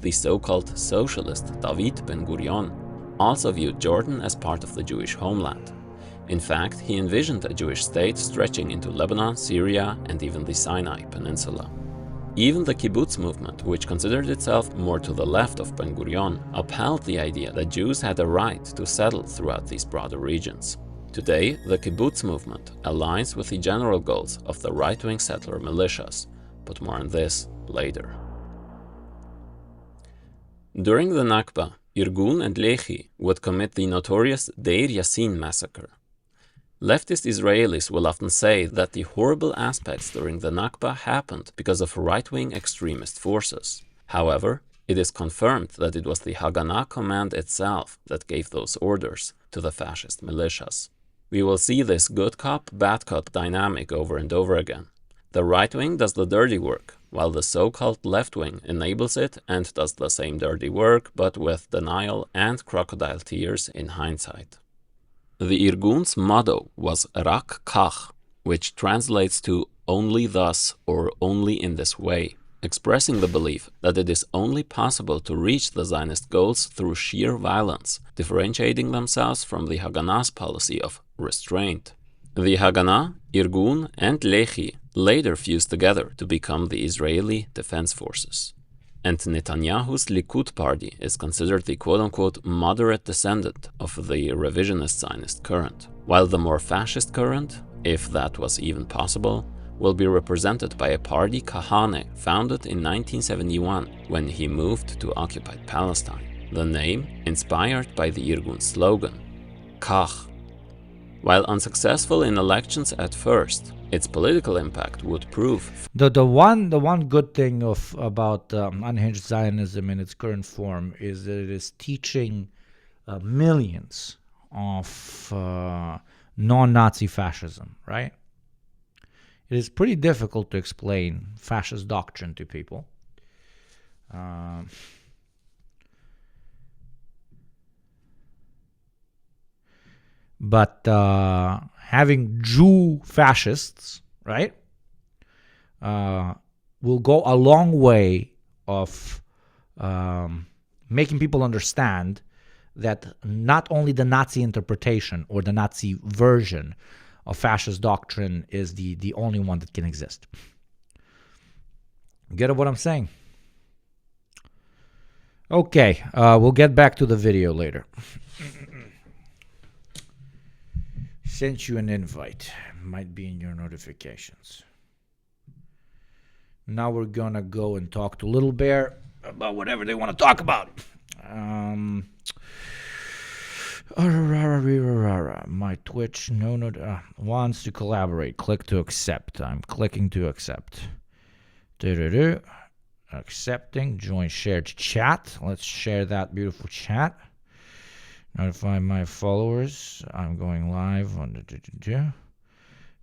[SPEAKER 8] The so-called socialist David Ben-Gurion also viewed Jordan as part of the Jewish homeland. In fact, he envisioned a Jewish state stretching into Lebanon, Syria, and even the Sinai Peninsula. Even the kibbutz movement, which considered itself more to the left of Ben-Gurion, upheld the idea that Jews had a right to settle throughout these broader regions. Today, the kibbutz movement aligns with the general goals of the right-wing settler militias, but more on this later. During the Nakba, Irgun and Lehi would commit the notorious Deir Yassin massacre. Leftist Israelis will often say that the horrible aspects during the Nakba happened because of right-wing extremist forces. However, it is confirmed that it was the Haganah command itself that gave those orders to the fascist militias. We will see this good cop, bad cop dynamic over and over again. The right wing does the dirty work, while the so-called left wing enables it and does the same dirty work, but with denial and crocodile tears in hindsight. The Irgun's motto was Rak Kach, which translates to only thus or only in this way, expressing the belief that it is only possible to reach the Zionist goals through sheer violence, differentiating themselves from the Haganah's policy of restraint. The Haganah, Irgun, and Lehi later fused together to become the Israeli Defense Forces. And Netanyahu's Likud party is considered the quote-unquote moderate descendant of the revisionist Zionist current, while the more fascist current, if that was even possible, will be represented by a party Kahane founded in 1971 when he moved to occupied Palestine. The name inspired by the Irgun slogan, Kach. While unsuccessful in elections at first, its political impact would prove.
[SPEAKER 4] The one good thing about unhinged Zionism in its current form is that it is teaching millions of non-Nazi fascism, right? It is pretty difficult to explain fascist doctrine to people. But having Jew fascists, right, will go a long way of making people understand that not only the Nazi interpretation or the Nazi version of fascist doctrine is the only one that can exist. Get what I'm saying? Okay, we'll get back to the video later. Sent you an invite. Might be in your notifications. Now we're gonna go and talk to Little Bear about whatever they want to talk about. My Twitch wants to collaborate. Click to accept. I'm clicking to accept. Accepting. Join shared chat. Let's share that beautiful chat. Notify my followers. I'm going live on the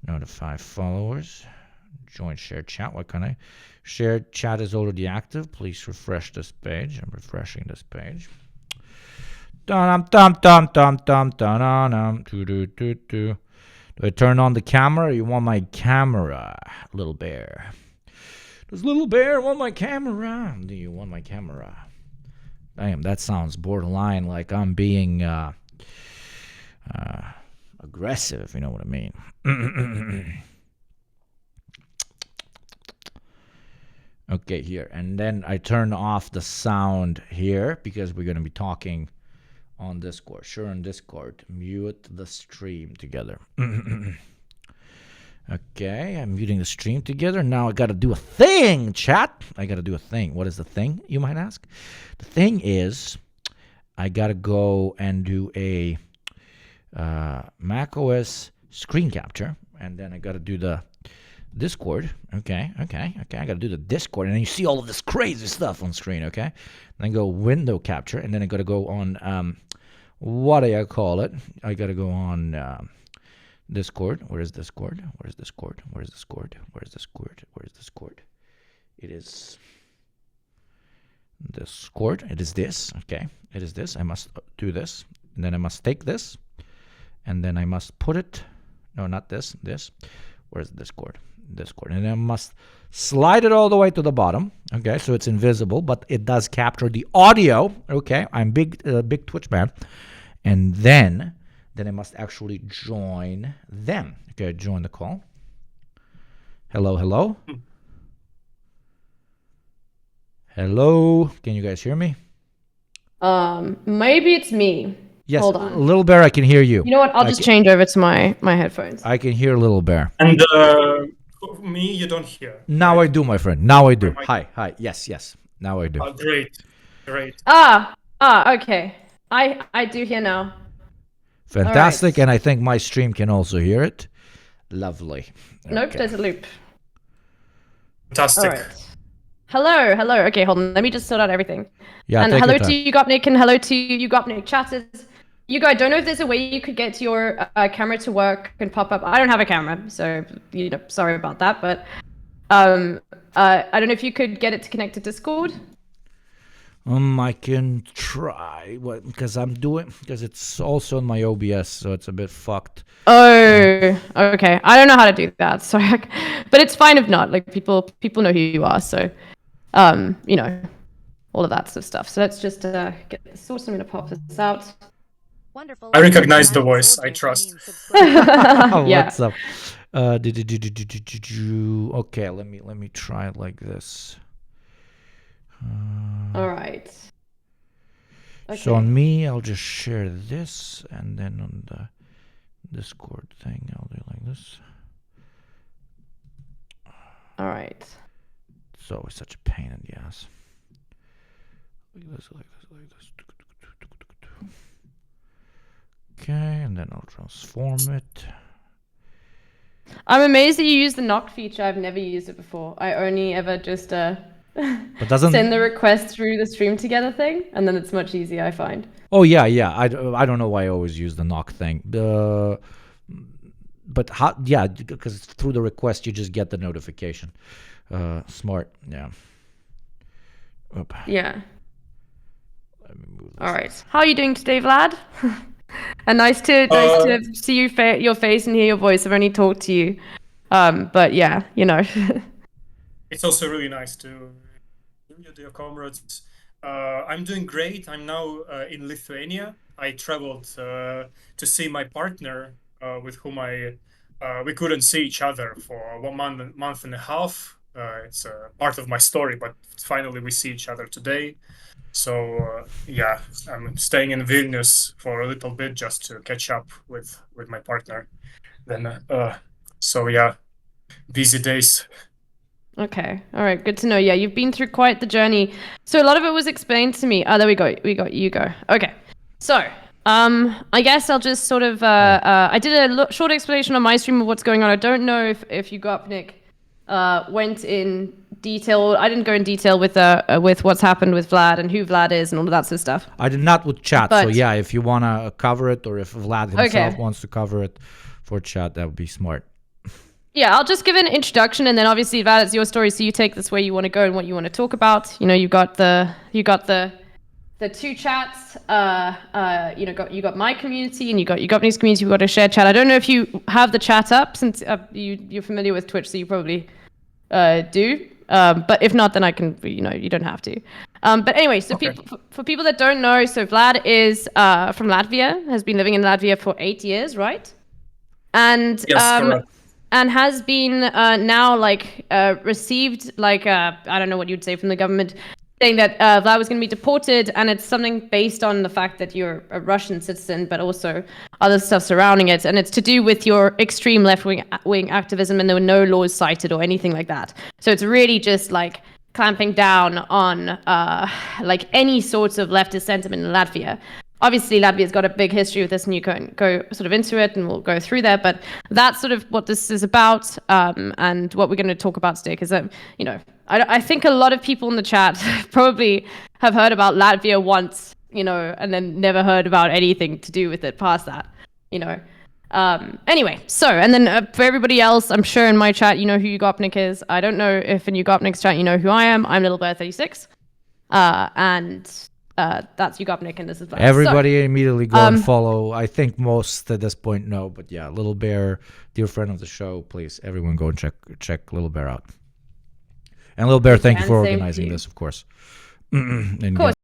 [SPEAKER 4] notify followers. Join shared chat. What can I? Shared chat is already active. Please refresh this page. I'm refreshing this page. Do I turn on the camera? Or you want my camera, Little Bear? Does Little Bear want my camera? Do you want my camera? Damn, that sounds borderline like I'm being aggressive, if you know what I mean. Okay, here. And then I turn off the sound here because we're going to be talking on Discord. Sure, on Discord. Mute the stream together. Okay, I'm muting the stream together. Now I got to do a thing, chat. I got to do a thing. What is the thing, you might ask? The thing is I got to go and do a macOS screen capture. And then I got to do the Discord. Okay. I got to do the Discord. And then you see all of this crazy stuff on screen, okay? Then go window capture. And then I got to go on, what do I call it? I got to go on... Discord. Where is Discord? Where is Discord? Where is Discord? Where is Discord? Where is Discord? It is Discord. It is this. Okay. It is this. I must do this. And then I must take this. And then I must put it. No, not this. This. Where is Discord? Discord. And then I must slide it all the way to the bottom. Okay. So it's invisible, but it does capture the audio. Okay. I'm big Twitch man. And then I must actually join them. Okay, join the call. Hello, hello. Hello, can you guys hear me?
[SPEAKER 12] Maybe it's me.
[SPEAKER 4] Yes,
[SPEAKER 12] Hold on.
[SPEAKER 4] Little Bear, I can hear you.
[SPEAKER 12] You know what? I'll just change over to my headphones.
[SPEAKER 4] I can hear Little Bear.
[SPEAKER 13] And me, you don't hear.
[SPEAKER 4] Now I do, my friend. Now I do. Hi. Yes. Now I do.
[SPEAKER 13] Great.
[SPEAKER 12] Okay. I do hear now.
[SPEAKER 4] Fantastic, and I think my stream can also hear it. Lovely.
[SPEAKER 12] Nope, there's a loop.
[SPEAKER 13] Fantastic.
[SPEAKER 12] All right. Hello. Okay, hold on. Let me just sort out everything.
[SPEAKER 4] Yeah,
[SPEAKER 12] and hello to Yugopnik and hello to Yugopnik chatters. Hugo, I don't know if there's a way you could get your camera to work and pop up. I don't have a camera, so sorry about that. But I don't know if you could get it to connect to Discord.
[SPEAKER 4] I can try, because it's also on my OBS, so it's a bit fucked.
[SPEAKER 12] Oh, okay. I don't know how to do that, sorry, but it's fine if not. Like people know who you are, so all of that sort of stuff. So let's just get the source. I'm gonna pop this out.
[SPEAKER 5] Wonderful.
[SPEAKER 13] I recognize the voice. I trust.
[SPEAKER 4] What's up? Okay, let me try it like this.
[SPEAKER 12] All right. Okay.
[SPEAKER 4] So on me, I'll just share this, and then on the Discord thing, I'll do like this.
[SPEAKER 12] All right.
[SPEAKER 4] It's always such a pain in the ass. Like this. Okay, and then I'll transform it.
[SPEAKER 12] I'm amazed that you use the knock feature. I've never used it before. I only ever just
[SPEAKER 4] But doesn't
[SPEAKER 12] send the request through the stream together thing, and then it's much easier, I find.
[SPEAKER 4] Oh yeah. I don't know why I always use the knock thing. But how? Yeah, because through the request you just get the notification. Smart. Yeah. Oop.
[SPEAKER 12] Yeah.
[SPEAKER 4] Let me move this.
[SPEAKER 12] All right. How are you doing today, Vlad? And nice to see your face and hear your voice. I've only talked to you, but yeah,
[SPEAKER 13] It's also really nice to meet you, dear comrades. I'm doing great. I'm now in Lithuania. I traveled to see my partner, with whom we couldn't see each other for 1 month and a half. It's part of my story, but finally we see each other today. So yeah, I'm staying in Vilnius for a little bit just to catch up with my partner. Then so yeah, busy days.
[SPEAKER 12] Okay. All right. Good to know. Yeah, you've been through quite the journey. So a lot of it was explained to me. Oh, there we go. We got Hugo. Okay. So, I guess I'll just sort of, I did a short explanation on my stream of what's going on. I don't know if Yugopnik went in detail. I didn't go in detail with what's happened with Vlad and who Vlad is and all of that sort of stuff.
[SPEAKER 4] I did not with chat. So yeah, if you want to cover it, or if Vlad himself wants to cover it for chat, that would be smart.
[SPEAKER 12] Yeah, I'll just give an introduction, and then obviously Vlad, it's your story, so you take this where you want to go and what you want to talk about. You got the two chats. You got my community and you got Yugopnik's community. We've got a shared chat. I don't know if you have the chat up, since you're familiar with Twitch, so you probably do. But if not, then I can. You don't have to. But anyway, so okay. For people that don't know, so Vlad is from Latvia, has been living in Latvia for 8 years, right? And
[SPEAKER 13] yes, correct.
[SPEAKER 12] And has been now received I don't know what you'd say from the government, saying that Vlad was going to be deported, and it's something based on the fact that you're a Russian citizen, but also other stuff surrounding it, and it's to do with your extreme left-wing activism, and there were no laws cited or anything like that. So it's really just clamping down on any sorts of leftist sentiment in Latvia. Obviously, Latvia's got a big history with this, and you can go sort of into it, and we'll go through there. But that's sort of what this is about, and what we're going to talk about today. Because, I think a lot of people in the chat probably have heard about Latvia once, and then never heard about anything to do with it past that, Anyway, so, and then for everybody else, I'm sure in my chat, you know who Yugopnik is. I don't know if in Yugopnik's chat you know who I am. I'm LittleBear36. That's Yugopnik, and this is Vlad.
[SPEAKER 4] Everybody immediately go and follow. I think most at this point know, but yeah, Little Bear, dear friend of the show, please, everyone go and check Little Bear out. And Little Bear, thank you for organizing this, of course.
[SPEAKER 12] Of course.